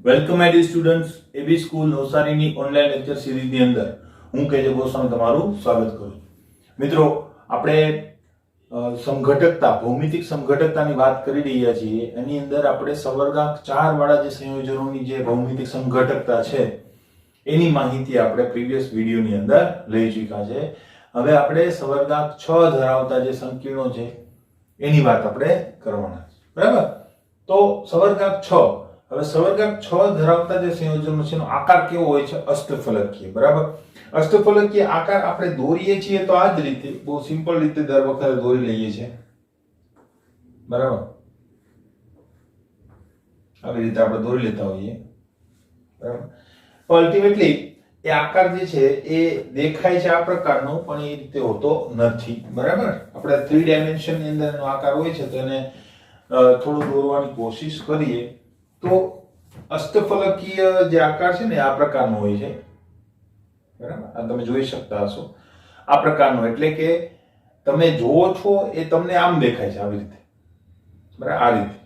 Welcome my dear students AB school નવસારીની online lecture સિરીઝની અંદર હું કેજે ગોસ્વામી તમારું સ્વાગત કરું છું. મિત્રો આપણે સમઘટકતા ભૌમિતિક સમઘટકતાની વાત કરી રહ્યા છીએ. એની અંદર આપણે સવર્ગાંક 4 વાળા જે સંયોજનોની જે ભૌમિતિક સમઘટકતા છે એની માહિતી આપણે પ્રીવિયસ વિડિયોની અંદર લઈ ચૂક્યા છે. હવે આપણે સવર્ગાંક 6 ધરાવતા જે સંકીર્ણો છે એની વાત આપણે કરવાના છે. બરાબર? તો સવર્ગાંક 6, હવે સવર્ગાંક 6 ધરાવતા જે સંયોજનો છે એનો આકાર કેવો હોય છે? અષ્ટફલકીય. બરાબર? અષ્ટફલકીય આકાર આપણે દોરીએ છીએ તો આ જ રીતે, બહુ સિમ્પલ રીતે દર વખતે દોરી લઈએ છીએ. બરાબર? આવી રીતે આપણે દોરી લેતા હોઈએ. બરાબર? અલ્ટિમેટલી એ આકાર જે છે એ દેખાય છે આ પ્રકારનો, પણ એ રીતે હોતો નથી. બરાબર? આપણે 3 ડાયમેન્શન ની અંદર એનો આકાર હોય છે તો એને થોડું દોરવાની કોશિશ કરીએ તો અષ્ટફલકીય જે આકાર છે ને આ પ્રકારનો હોય છે. બરાબર? આ તમે જોઈ શકતા હશો આ પ્રકારનો, એટલે કે તમે જોવો છો એ તમને આમ દેખાય છે આવી રીતે. બરાબર? આ રીતે.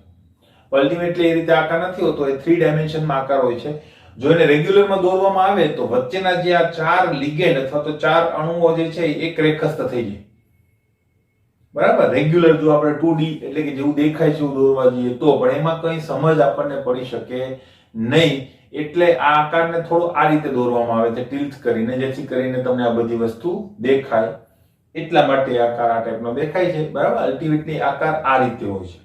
અલ્ટિમેટલી એ રીતે આકાર નથી હોતો, એ 3 ડાયમેન્શનમાં આકાર હોય છે. જો એને રેગ્યુલરમાં દોરવામાં આવે તો વચ્ચેના જે આ 4 લિગેન્ડ અથવા તો 4 અણુઓ જે છે એ એક રેખસ્થ થઈ જાય. બરાબર? રેગ્યુલર જો આપણે 2D એટલે કે જેવું દેખાય છે એવું દોરવા જઈએ તો પણ એમાં કઈ સમજ આપણને પડી શકે નહીં. એટલે આ આકારને થોડો આ રીતે દોરવામાં આવે છે, ટિલ્ટ કરીને, જેથી કરીને તમને આ બધી વસ્તુ દેખાય. એટલા માટે આકાર આ ટાઈપનો દેખાય છે. બરાબર? અલ્ટિમેટલી આકાર આ રીતે હોય છે.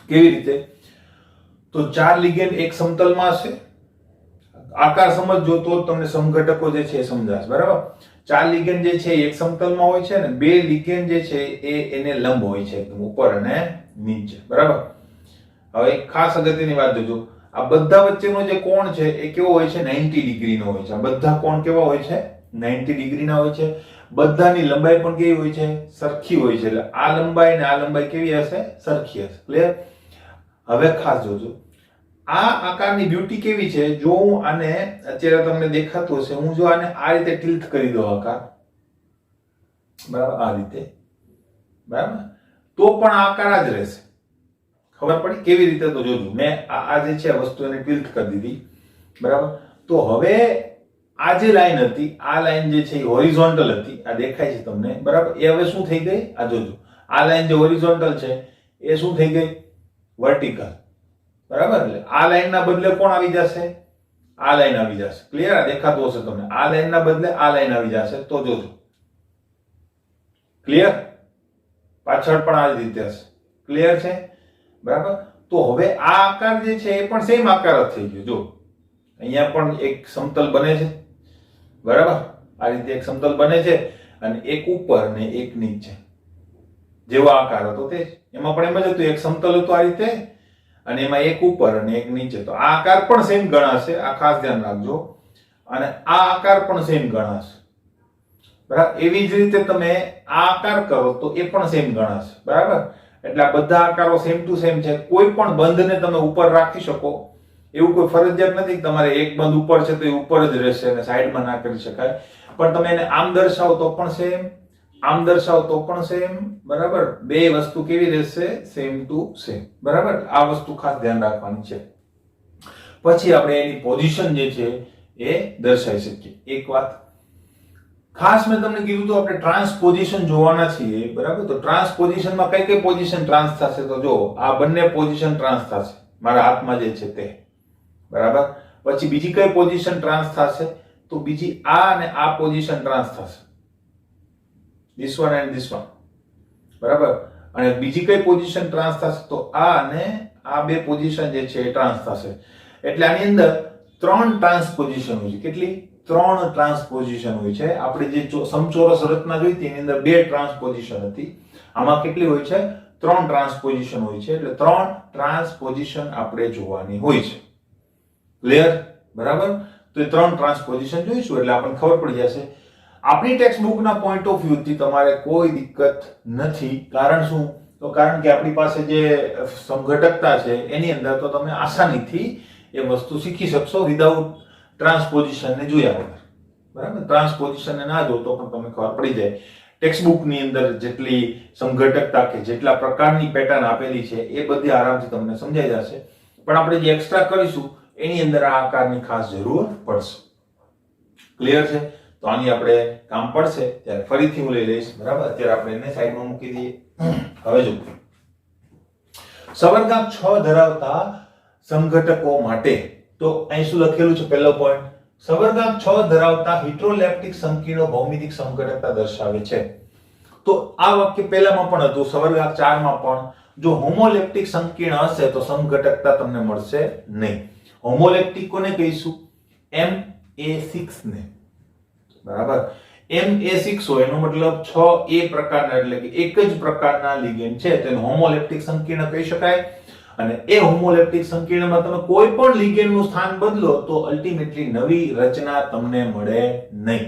કેવી રીતે? તો 4 લિગેન્ડ એક સમતલમાં હશે. આકાર સમજો તો તમને સમઘટકો જે છે એ સમજાશે. બરાબર? 4 લિગેન્ડ જે છે એક સમતલમાં હોય છે અને 2 લિગેન્ડ જે છે એ એને લંબ હોય છે, એકદમ ઉપર અને નીચે. બરાબર? હવે ખાસ અગત્યની વાત જોજો, આ બધા વચ્ચેનો જે કોણ છે એ કેવો હોય છે? 90 ડિગ્રીનો હોય છે. આ બધા કોણ કેવા હોય છે? 90 ડિગ્રીના હોય છે. બધાની લંબાઈ પણ કેવી હોય છે? સરખી હોય છે. એટલે આ લંબાઈ અને આ લંબાઈ કેવી હશે? સરખી હશે. ક્લિયર? હવે ખાસ જોજો, આ આકારની બ્યુટી કેવી છે? જો હું આને અત્યારે તમને દેખાતું હશે, હું જો આને આ રીતે ટિલ્ટ કરી દઉં આકાર, બરાબર, આ રીતે, બરાબર, તો પણ આકાર જ રહેશે. ખબર પડી કેવી રીતે? તો જોજો, મેં આ જે છે વસ્તુ એને ટિલ્ટ કરી દીધી. બરાબર? તો હવે આ જે લાઈન હતી, આ લાઈન જે છે એ હોરિઝોન્ટલ હતી, આ દેખાય છે તમને. બરાબર? એ હવે શું થઈ ગઈ? આ જોજો, આ લાઈન જે હોરિઝોન્ટલ છે એ શું થઈ ગઈ? વર્ટિકલ. બરાબર? એટલે આ લાઈન ના બદલે કોણ આવી જશે? આ લાઈન આવી જશે. ક્લિયર? આ દેખાતું હશે તમને. આ લાઈન ના બદલે આ લાઈન આવી જશે. તો જોજો. ક્લિયર? પાછળ પણ આ જ રીતે હશે. ક્લિયર છે? બરાબર? તો હવે આ આકાર જે છે એ પણ સેમ આકાર જ થઈ ગયો. જો અહીંયા પણ એક સમતલ બને છે. બરાબર? આ રીતે એક સમતલ બને છે અને એક ઉપર ને એક નીચે, જેવો આકાર હતો તે એમાં પણ એમ જ હતું, એક સમતલ હતું આ રીતે અને એમાં એક ઉપર અને એક નીચે. તો આ આકાર પણ સેમ ગણાશે. આ ખાસ ધ્યાન રાખજો. અને આ આકાર પણ સેમ ગણાશે. બરાબર? એવી જ રીતે તમે આ આકાર કરો તો એ પણ સેમ ગણાશે. બરાબર? એટલે આ બધા આકારો સેમ ટુ સેમ છે. કોઈ પણ બંધને તમે ઉપર રાખી શકો એવું કોઈ ફરજિયાત નથી કે તમારે એક બંધ ઉપર છે તો એ ઉપર જ રહેશે અને સાઈડમાં ના કરી શકાય. પણ તમે એને આમ દર્શાવો તો પણ સેમ, આમ દર્શાવો તો પણ સેમ. બરાબર? બે વસ્તુ કેવી રહેશે? Same to same. બરાબર? આ વસ્તુ ખાસ ધ્યાન રાખવાની છે. પછી આપણે એની પોઝિશન જે છે એ દર્શાવી શકીએ. એક વાત ખાસ મેં તમને કીધું તો આપણે ટ્રાન્સપોઝિશન જોવાના છીએ. બરાબર? તો ટ્રાન્સપોઝિશનમાં કઈ કઈ પોઝિશન ટ્રાન્સ થશે? તો જો આ બંને પોઝિશન ટ્રાન્સ થશે, મારા હાથમાં જે છે તે. બરાબર? પછી બીજી કઈ પોઝિશન ટ્રાન્સ થશે? તો બીજી આ અને આ પોઝિશન ટ્રાન્સ થશે. this one and this one. બરાબર? અને બીજી કઈ પોઝિશન ટ્રાન્સ થશે? તો આ અને આ બે પોઝિશન જે છે એ ટ્રાન્સ થશે. એટલે આની અંદર 3 ટ્રાન્સપોઝિશન હોય છે. કેટલી? 3 ટ્રાન્સપોઝિશન હોય છે. આપણે જે સમચોરસ રચના જોઈ હતી એની અંદર 2 ટ્રાન્સપોઝિશન હતી. આમાં કેટલી હોય છે? 3 ટ્રાન્સપોઝિશન હોય છે. એટલે 3 ટ્રાન્સપોઝિશન આપણે જોવાની હોય છે. ક્લિયર? બરાબર? તો એ 3 ટ્રાન્સપોઝિશન જોઈશું એટલે આપણને ખબર પડી જશે. આપણી ટેક્સ્ટ બુકના પોઈન્ટ ઓફ વ્યૂ થી તમારે કોઈ દિક્કત નથી. કારણ શું? તો કારણ કે આપણી પાસે જે સમઘટકતા છે એની અંદર તો તમે આસાનીથી એ વસ્તુ શીખી શકશો વિધાઉટ ટ્રાન્સપોઝિશન ને જોયા વગર. બરાબર? ટ્રાન્સપોઝિશન ને ના જો તો પણ તમને ખબર પડી જાય. ટેક્સ્ટ બુક ની અંદર જેટલી સમઘટકતા કે જેટલા પ્રકારની પેટર્ન આપેલી છે એ બધી આરામથી તમને સમજાઈ જશે. પણ આપણે જે એક્સ્ટ્રા કરીશું એની અંદર આ આકારની ખાસ જરૂર પડશે. ક્લિયર છે? તો આની આપણે કામ પડશે ત્યારે ફરીથી હું લઈ લઈશ. બરાબર, અત્યારે આપણે એને સાઈડમાં મૂકી દઈએ. હવે જો સવર્ગાંક 6 ધરાવતા સંઘટકો માટે તો અહીં શું લખેલું છે? પહેલો પોઈન્ટ, સવર્ગાંક 6 ધરાવતા હિટ્રોલેપ્ટિક સંકીર્ણો ભૌમિતિક સંઘટકતા દર્શાવે છે. તો આ વાક્ય પહેલામાં પણ હતું, સવર્ગાંક 4 માં પણ. જો હોમોલેપ્ટિક સંકીર્ણ હશે તો સમઘટકતા તમને મળશે નહીં. હોમોલેપ્ટિક કોને કહીશું? Ma6 ને. બરાબર, Ma6 હોય એનો મતલબ 6A પ્રકારના, એટલે કે એક જ પ્રકારના લિગેન્ડ છે, તેને હોમોલેપ્ટિક સંકીર્ણ કહી શકાય. અને એ હોમોલેપ્ટિક સંકીર્ણમાં તમે કોઈ પણ લિગેન્ડનું સ્થાન બદલો તો અલ્ટિમેટલી નવી રચના તમને મળે નહીં.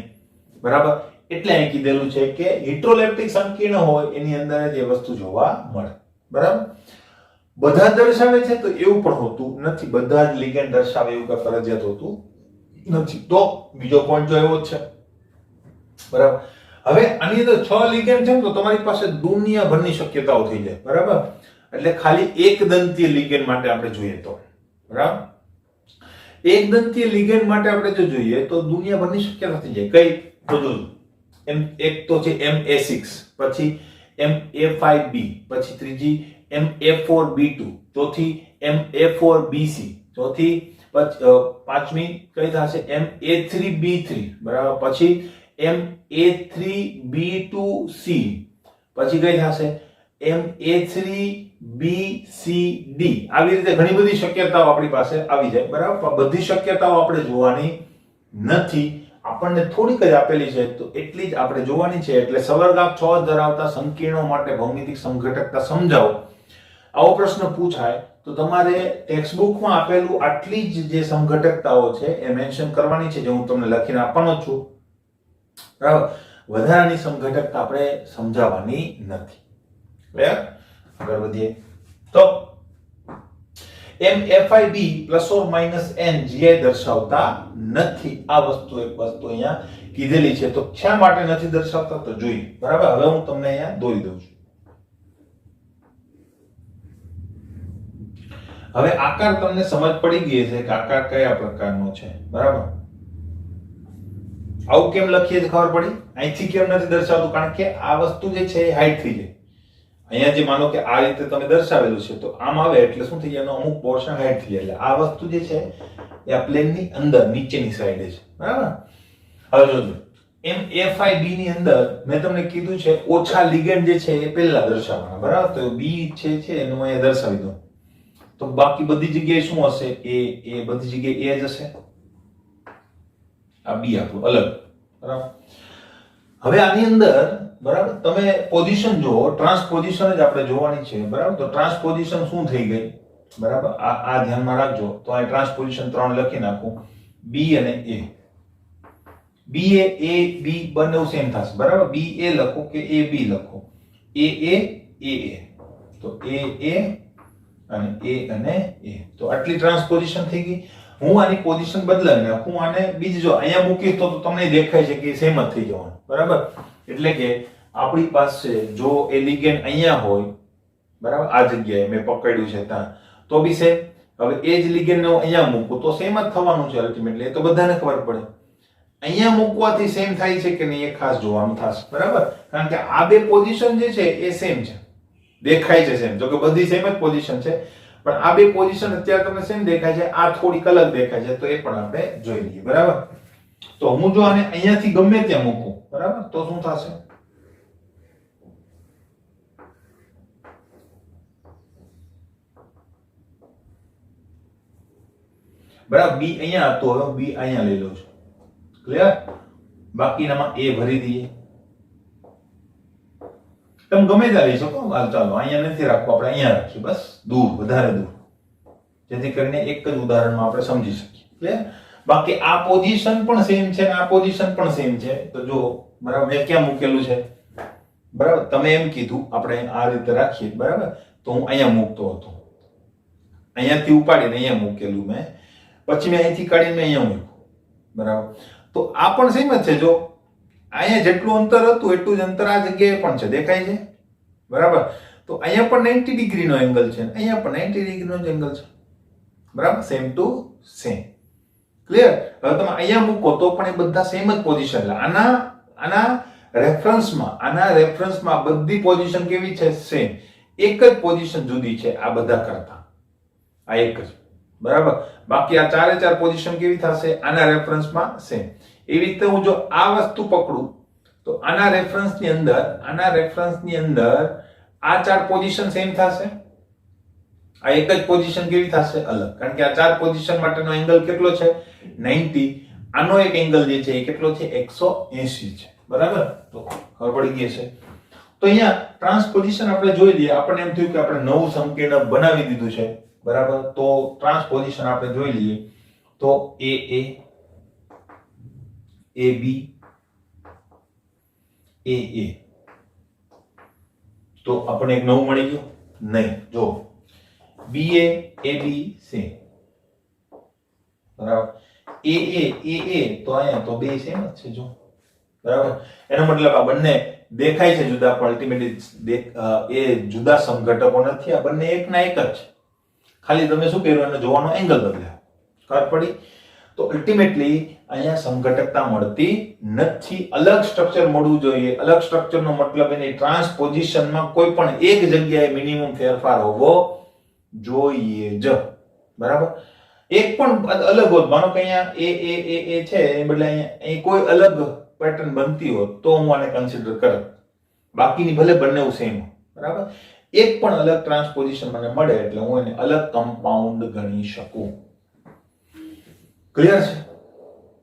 બરાબર, એટલે અહીં કીધેલું છે કે હિટ્રોલેપ્ટિક સંકીર્ણ હોય એની અંદર જ એ વસ્તુ જોવા મળે. બરાબર, બધા દર્શાવે છે તો એવું પણ હોતું નથી, બધા જ લિગેન્ડ દર્શાવે એવું કે ફરજિયાત હોતું નથી. તો બીજો પોઈન્ટ જો એવો જ છે. બરાબર, હવે આની અંદર 6 લિગેન્ડ છે તો તમારી પાસે દુનિયાભરની શક્યતાઓ થઈ જાય. બરાબર, એટલે ખાલી એક દંતીય લિગેન્ડ માટે આપણે જોઈએ તો, બરાબર, એક દંતીય લિગેન્ડ માટે આપણે જો જોઈએ તો દુનિયાભરની શક્યતા થઈ જાય. કઈ? તો જો એક તો છે Ma6, પછી Ma5b, પછી ત્રીજી Ma4b2, ચોથી Ma4bc, ચોથી પાંચમી કઈ થશે? Ma3b3. બરાબર, પછી Ma3b2c, પછી કઈ થશે? Ma3bcd. આવી રીતે ઘણી બધી શક્યતાઓ આપણી પાસે આવી જાય. બરાબર, બધી શક્યતાઓ આપણે જોવાની નથી, આપણને થોડીક જ આપેલી છે તો એટલી જ આપણે જોવાની છે. એટલે સવર્ગાંક 6 ધરાવતા સંકીર્ણો માટે ભૌમિતિક સમઘટકતા સમજાવો, આવો પ્રશ્ન પૂછાય તો તમારે ટેક્સ્ટ બુકમાં આપેલું આટલી જ જે સમઘટકતાઓ છે એ મેન્શન કરવાની છે, જે હું તમને લખીને આપવાનો છું. બરાબર, વધારાની સમઘટકતા આપણે સમજાવવાની નથી. ક્લિયર? આગળ વધીએ તો Ma5b ±n GI દર્શાવતા નથી. આ વસ્તુ એક વસ્તુ અહીંયા કીધેલી છે. તો શા માટે નથી દર્શાવતા તો જોઈએ. બરાબર, હવે હું તમને અહીંયા દોરી દઉં છું. હવે આકાર તમને સમજ પડી ગઈ છે કે આકાર કયા પ્રકારનો છે. બરાબર, આવું કેમ લખીએ છે ખબર પડી? અહીંથી કેમ નથી દર્શાવતું? કારણ કે આ વસ્તુ જે છે એ હાઈડ થઈ જાય. અહીંયા જે માનો કે આ રીતે તમે દર્શાવેલું છે તો આમ આવે એટલે શું થઈ જાય? એનો અમુક પોર્શન હાઈડ થઈ જાય. એટલે આ વસ્તુ જે છે એ આ પ્લેનની અંદર નીચેની સાઈડે છે. બરાબર, હવે જોજો Ma5b ની અંદર મેં તમને કીધું છે ઓછા લિગેન્ડ જે છે એ પહેલા દર્શાવવાના. બરાબર, તો b છે એનું અહીંયા દર્શાવી દો. તો બાકી બધી જગ્યાએ શું હશે? એ બધી જગ્યાએ એ જ હશે. આ બી આપણું અલગ. બરાબર, હવે આની અંદર બરાબર તમે પોઝિશન જુઓ, ટ્રાન્સપોઝિશન જ આપણે જોવાની છે. બરાબર, તો ટ્રાન્સપોઝિશન શું થઈ ગઈ? બરાબર, આ ધ્યાનમાં રાખજો. તો આ ટ્રાન્સપોઝિશન 3 લખી નાખું, b અને a. b a b બંને સેમ થશે. બરાબર, b a લખો કે a b લખો, a a તો a અને a. તો આટલી ટ્રાન્સપોઝિશન થઈ ગઈ. હું આની પોઝિશન બદલાવી નાખું, આને બીજી જો અહીંયા મૂકીશ તો તમને દેખાય છે કે સેમ જ થઈ જવાનું. બરાબર, એટલે કે આપણી પાસે જો એ લિગેન્ડ અહીંયા હોય, બરાબર, આ જગ્યાએ મેં પકડ્યું છે ત્યાં, તો બી સેમ. હવે એ જ લિગેન્ડને હું અહીંયા મૂકું તો સેમ જ થવાનું છે અલ્ટિમેટલી. એ તો બધાને ખબર પડે. અહીંયા મૂકવાથી સેમ થાય છે કે નહીં એ ખાસ જોવાનું થશે. બરાબર, કારણ કે આ બે પોઝિશન જે છે એ સેમ છે, દેખાય છે સેમ. જો કે બધી સેમ જ પોઝિશન છે, પણ આ બે પોઝિશન અત્યારે તમને સેમ દેખાય છે, આ થોડીક અલગ દેખાય છે. તો એ પણ આપણે જોઈ લઈએ. બરાબર, તો હું જો આને અહીંયાથી ગમે ત્યાં મૂકું, બરાબર, તો શું થશે? બરાબર, બી અહીંયા હતો, હવે બી અહીંયા લઈ લઉં છું. ક્લિયર? બાકીનામાં એ ભરી દઈએ. તમે ગમે ત્યાં લઈ શકો. ચાલો અહીંયા નથી રાખવું, આપણે અહીંયા રાખીએ, બસ દૂર, વધારે દૂર, જેથી કરીને એક જ ઉદાહરણમાં આપણે સમજી શકીએ. ક્લિયર? બાકી આ પોઝિશન પણ સેમ છે અને આ પોઝિશન પણ સેમ છે. તો જો બરાબર મેં ક્યાં મૂકેલું છે? બરાબર, તમે એમ કીધું આપણે આ રીતે રાખીએ. બરાબર, તો હું અહીંયા મૂકતો હતો, અહીંયાથી ઉપાડીને અહીંયા મૂકેલું મેં, પછી મેં અહીંથી કાઢીને અહીંયા મૂક્યું. બરાબર, તો આ પણ સેમ જ છે. જો અહીંયા જેટલું અંતર હતું એટલું જ અંતર આ જગ્યાએ પણ છે, દેખાય છે? બરાબર, તો અહીંયા પણ 90 ડિગ્રીનો એંગલ છે, અહીંયા પણ 90 ડિગ્રીનો જ એંગલ છે. બરાબર, સેમ ટુ સેમ. ક્લિયર? હવે તમે અહીંયા મૂકો તો પણ એ બધા સેમ જ પોઝિશન. એટલે આના રેફરન્સમાં બધી પોઝિશન કેવી છે? સેમ. એક જ પોઝિશન જુદી છે આ બધા કરતા. આ એક જ. બરાબર? બાકી આ ચારે ચાર પોઝિશન કેવી થશે? આના રેફરન્સમાં સેમ. એવી રીતે હું જો આ વસ્તુ પકડું તો આના રેફરન્સની અંદર આ ચાર પોઝિશન સેમ થશે. આ એક જ પોઝિશન કેવી થશે? અલગ. કારણ કે આ ચાર પોઝિશન માટેનો એંગલ કેટલો છે? 90. આનો એક એંગલ જે છે એ કેટલો છે? 180 છે. બરાબર? તો ખબર પડી ગઈ છે. તો અહીંયા ટ્રાન્સપોઝિશન આપણે જોઈ લઈએ. આપણને એમ થયું કે આપણે નવું સંકીર્ણ બનાવી દીધું છે. બરાબર? તો ટ્રાન્સપોઝિશન આપણે જોઈ લઈએ. તો AA AB AA તો આપણે એક નવું મળી ગયું? નહીં. જો BA AB સેમ. બરાબર? AA તો અહીંયા તો બે સેમ જ છે. જો બરાબર? એનો મતલબ આ બંને દેખાય છે જુદા, પણ અલ્ટિમેટલી એ જુદા સમઘટકો નથી. આ બંને એકના એક જ છે. ખાલી તમે શું કર્યું? એને જોવાનો એંગલ બદલ્યો. ખબર પડી? તો અલ્ટિમેટલી અહીંયા સમઘટકતા મળતી નથી. અલગ સ્ટ્રક્ચર મળવું જોઈએ. અલગ સ્ટ્રક્ચરનો મતલબ એની ટ્રાન્સપોઝિશનમાં કોઈ પણ એક જગ્યાએ મિનિમમ ફેરફાર હોવો જોઈએ જ. બરાબર? એક પણ અલગ હોત, માનો કે અહીંયા એ છે એ બદલે અહીંયા કોઈ અલગ પેટર્ન બનતી હોત તો હું આને કન્સિડર કરત. બાકીની ભલે બંને સેમ. બરાબર? એક પણ અલગ ટ્રાન્સપોઝિશન મને મળે એટલે હું એને અલગ કમ્પાઉન્ડ ગણી શકું. ક્લિયર છે?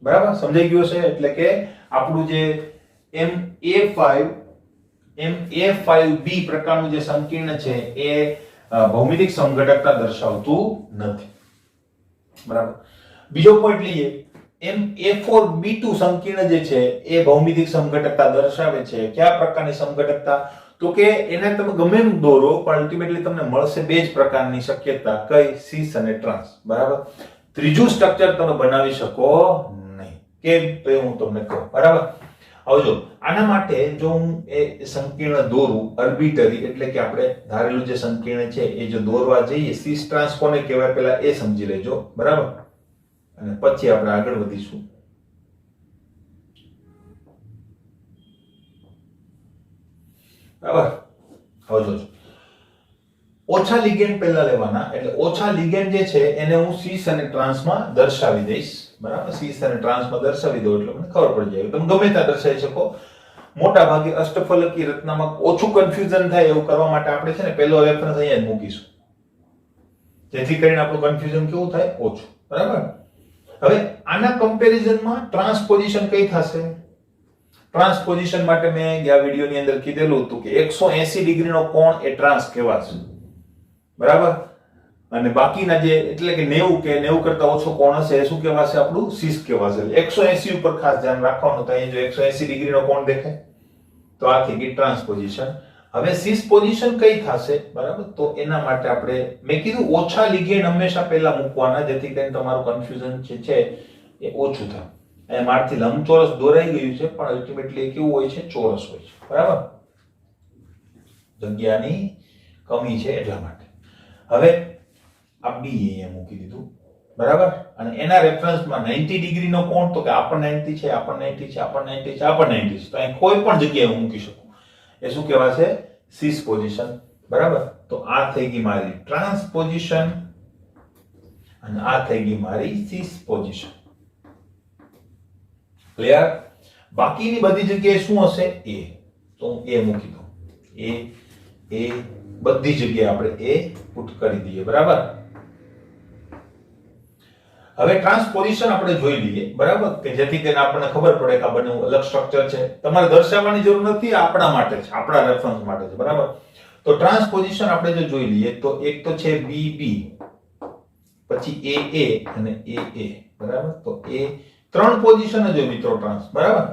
બરાબર? સમજાઈ ગયું છે? એટલે કે આપણું જે MA5B પ્રકારનું જે સંકીર્ણ છે એ ભૌમિતિક સમઘટકતા દર્શાવતું નથી. બરાબર? બીજો પોઈન્ટ લઈએ. MA4B2 સંકીર્ણ જે છે એ ભૌમિતિક સમઘટકતા દર્શાવે છે. કયા પ્રકારની સમઘટકતા? તો કે એને તમે ગમે એમ દોરો પણ અલ્ટિમેટલી તમને મળશે બે જ પ્રકારની શક્યતા. કઈ? સિસ અને ટ્રાન્સ. બરાબર? ત્રીજું સ્ટ્રક્ચર તમે બનાવી શકો નહીં. કેમ? તો હું તમને કહું. બરાબર? હવે જો આના માટે જો હું એ સંકીર્ણ દોરું આર્બિટરી, એટલે કે આપણે ધારેલું જે સંકીર્ણ છે એ જો દોરવા જઈએ, સિસ ટ્રાન્સ કોને કહેવાય પહેલા એ સમજી લેજો. બરાબર? અને પછી આપણે આગળ વધીશું. બરાબર? હવે જોજો ઓછા લિગેન્ડ પહેલા લેવાના. એટલે ઓછા લિગેન્ડ જે છે એને હું સિસ અને ટ્રાન્સમાં દર્શાવી દઈશ. બરાબર? સિસ અને ટ્રાન્સમાં દર્શાવી દો એટલે મને ખબર પડી જાય. તમે ગમે ત્યાં દર્શાવી શકો. મોટા ભાગે અષ્ટફલકી રચનામાં ઓછું કન્ફ્યુઝન થાય એવું કરવા માટે આપણે છે ને પહેલો રેફરન્સ અહીંયા જ મૂકીશું, જેથી કરીને આપણું કન્ફ્યુઝન કેવું થાય? ઓછું. બરાબર? હવે આના કમ્પેરિઝનમાં ટ્રાન્સપોઝિશન કઈ થશે? ટ્રાન્સપોઝિશન માટે મેં ગયા વિડિયોની અંદર કીધેલું હતું કે 180 ડિગ્રીનો કોણ એ ટ્રાન્સ કહેવાશે. બરાબર? અને બાકીના જે એટલે કે 90 કે 90 કરતા ઓછો કોણ હશે એ શું કહેવાશે? આપણું સિસ કહેવાશે. 180 ઉપર ખાસ ધ્યાન રાખવાનું. તો અહીં જો 180 ડિગ્રીનો કોણ દેખાય તો આ થઈ ગઈ ટ્રાન્સપોઝિશન. હવે સિસ પોઝિશન કઈ થશે? બરાબર? તો એના માટે આપણે મેં કીધું ઓછા લિગેન્ડ હંમેશા પહેલા મૂકવાના, જેથી કરીને તમારું કન્ફ્યુઝન જે છે એ ઓછું થાય. અહીંયા મારથી લંબચોરસ દોરાઈ ગયું છે પણ અલ્ટિમેટલી કેવું હોય છે? ચોરસ હોય છે. બરાબર? જગ્યાની કમી છે એટલા માટે. હવે આ B અહીંયા મૂકી દીધું. બરાબર? અને એના રેફરન્સમાં 90 ડિગ્રીનો કોણ, તો કે આ પણ 90 છે, આ પણ 90 છે, આ પણ 90 છે, આ પણ 90 છે. તો અહીં કોઈ પણ જગ્યાએ હું મૂકી શકું. એ શું કહેવાશે? સિસ પોઝિશન. બરાબર? તો આ થઈ ગઈ મારી ટ્રાન્સપોઝિશન અને આ થઈ ગઈ મારી સિસ પોઝિશન. ક્લિયર? બાકીની બધી જગ્યાએ શું હશે? A. તો હું A મૂકી દઉં. A બધી જગ્યાએ આપણે A પુટ કરી દઈએ. બરાબર? હવે ટ્રાન્સપોઝિશન આપણે જોઈ લઈએ. બરાબર? કે જેથી કરીને આપણને ખબર પડે કે આ બંને અલગ સ્ટ્રક્ચર છે. તમારે દર્શાવવાની જરૂર નથી, આપણા માટે છે, આપણા રેફરન્સ માટે છે. બરાબર? તો ટ્રાન્સપોઝિશન આપણે જો જોઈ લઈએ તો એક તો છે BB, પછી AA અને AA. બરાબર? તો એ ત્રણ પોઝિશન જ હોય મિત્રો ટ્રાન્સ. બરાબર?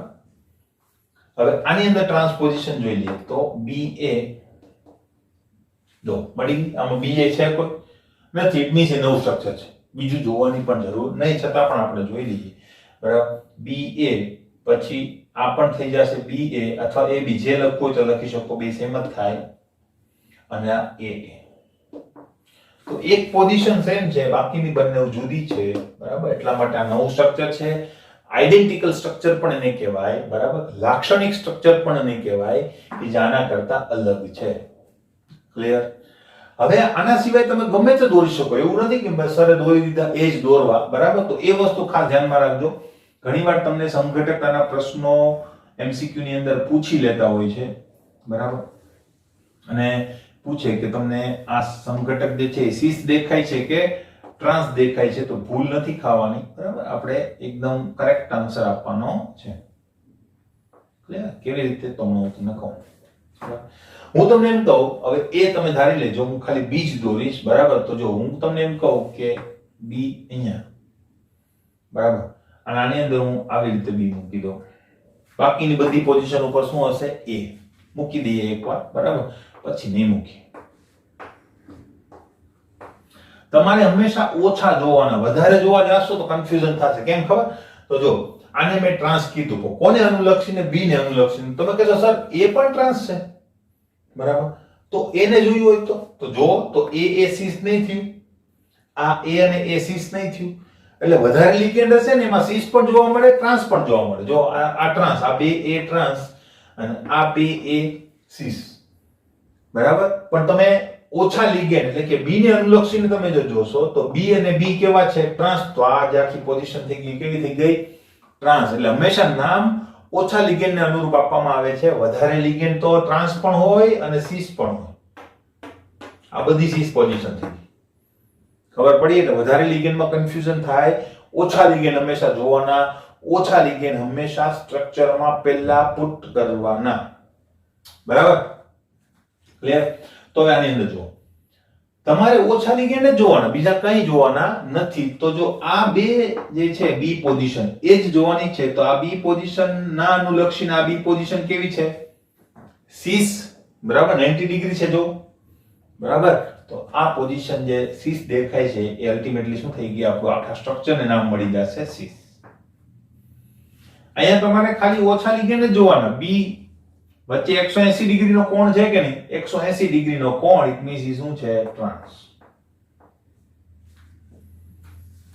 હવે આની અંદર ટ્રાન્સપોઝિશન જોઈ લઈએ તો BA જો મળી. આમાં BA છે કોઈ નથી, ઇટ મીન્સ એ નવું સ્ટ્રક્ચર છે. બીજું જોવાની પણ જરૂર નહીં, છતાં પણ આપણે જોઈ લઈએ. બરાબર? BA પછી આ પણ થઈ જશે BA અથવા AB, જે લખવું તો લખી શકો, બે સેમ જ થાય. અને આ AA. તો એક પોઝિશન સેમ છે, બાકીની બંને જુદી છે, બરાબર. એટલા માટે આ નવું સ્ટ્રક્ચર છે. આઇડેન્ટિકલ સ્ટ્રક્ચર પણ એને કહેવાય, બરાબર. લાક્ષણિક સ્ટ્રક્ચર પણ એને કહેવાય કે જે આના કરતા અલગ છે. ક્લિયર? હવે આના સિવાય તમે ગમે તે દોરી શકો, એવું નથી કે સરે દોરી દીધા એ જ દોરવા, બરાબર. તો એ વસ્તુ ખાસ ધ્યાનમાં રાખજો. ઘણીવાર તમને સમઘટકતાના પ્રશ્નો MCQ ની અંદર પૂછી લેતા હોય છે, બરાબર. અને પૂછે કે તમને આ સમઘટક જે છે સીસ દેખાય છે કે ટ્રાન્સ દેખાય છે, તો ભૂલ નથી ખાવાની, બરાબર. આપણે એકદમ કરેક્ટ આન્સર આપવાનો છે. ક્લિયર? કેવી રીતે તો હું તમને કહું. હું તમને એમ કહું, હવે એ તમે ધારી લેજો, હું ખાલી બીજ દોરીશ, બરાબર. તો જો હું તમને એમ કહું કે બી અહીંયા, બરાબર, અને આની અંદર હું આવી રીતે બી મૂકી દઉં, બાકીની બધી પોઝિશન ઉપર શું હશે? એ મૂકી દઈએ એકવાર, બરાબર, પછી નહીં મૂકીએ. તમારે હંમેશા ઓછા જોવાના, વધારે જોવા જાશો તો કન્ફ્યુઝન થશે. કેમ ખબર? તો જો આને મેં ટ્રાન્સ કીધું, કોને અનુલક્ષીને? બી ને અનુલક્ષીને. તમે કહેશો સર એ પણ ટ્રાન્સ છે, બરાબર. તો એ ને જોયું હોય તો જો, તો એ સીસ નહીં થયું, આ એ અને એ સીસ નહીં થયું. એટલે વધારે લિગેન્ડ હશે ને એમાં સીસ પણ જોવા મળે, ટ્રાન્સ પણ જોવા મળે. જો આ ટ્રાન્સ, આ બે એ ટ્રાન્સ અને આ બે એ સીસ, બરાબર. પણ તમે ઓછા લિગેન્ડ એટલે કે બી ને અનુલક્ષીને તમે જો જોશો તો બી અને બી કેવા છે? ટ્રાન્સ. તો આ જે આખી પોઝિશન થઈ ગઈ, કેવી થઈ ગઈ? ટ્રાન્સ. એટલે હંમેશા નામ ઓછા લિગેન્ડ ને અનુરૂપ આપવામાં આવે છે. વધારે લિગેન્ડ તો ટ્રાન્સ પણ હોય અને સીસ પણ હોય. આ બધી સીસ પોઝિશન થઈ ગઈ. ખબર પડી? એટલે વધારે લિગેન્ડમાં કન્ફ્યુઝન થાય. ઓછા લિગેન્ડ હંમેશા જોવાના. ઓછા લિગેન્ડ હંમેશા સ્ટ્રક્ચરમાં પહેલા પુટ કરવાના, બરાબર. ક્લિયર? તો આની અંદર જો તમારે ઓછા લિગેન્ડ જ જોવાના, બીજા કંઈ જોવાના નથી. તો જો આ બે જે છે બી પોઝિશન એ જ જોવાની છે. તો આ બી પોઝિશન ના અનુલક્ષીને આ બી પોઝિશન કેવી છે? સીસ, બરાબર, 90 ડિગ્રી છે જો, બરાબર. તો આ પોઝિશન જે સીસ દેખાય છે એ અલ્ટિમેટલી શું થઈ ગઈ? આપણું આખા સ્ટ્રક્ચરને નામ મળી જશે સીસ. અહીંયા તમારે ખાલી ઓછા લિગેન્ડ જ જોવાના. બી વચ્ચે 180 ડિગ્રીનો કોણ છે કે નહીં? 180 ડિગ્રીનો કોણ, ઇટ મીન્સ શું છે? ટ્રાન્સ.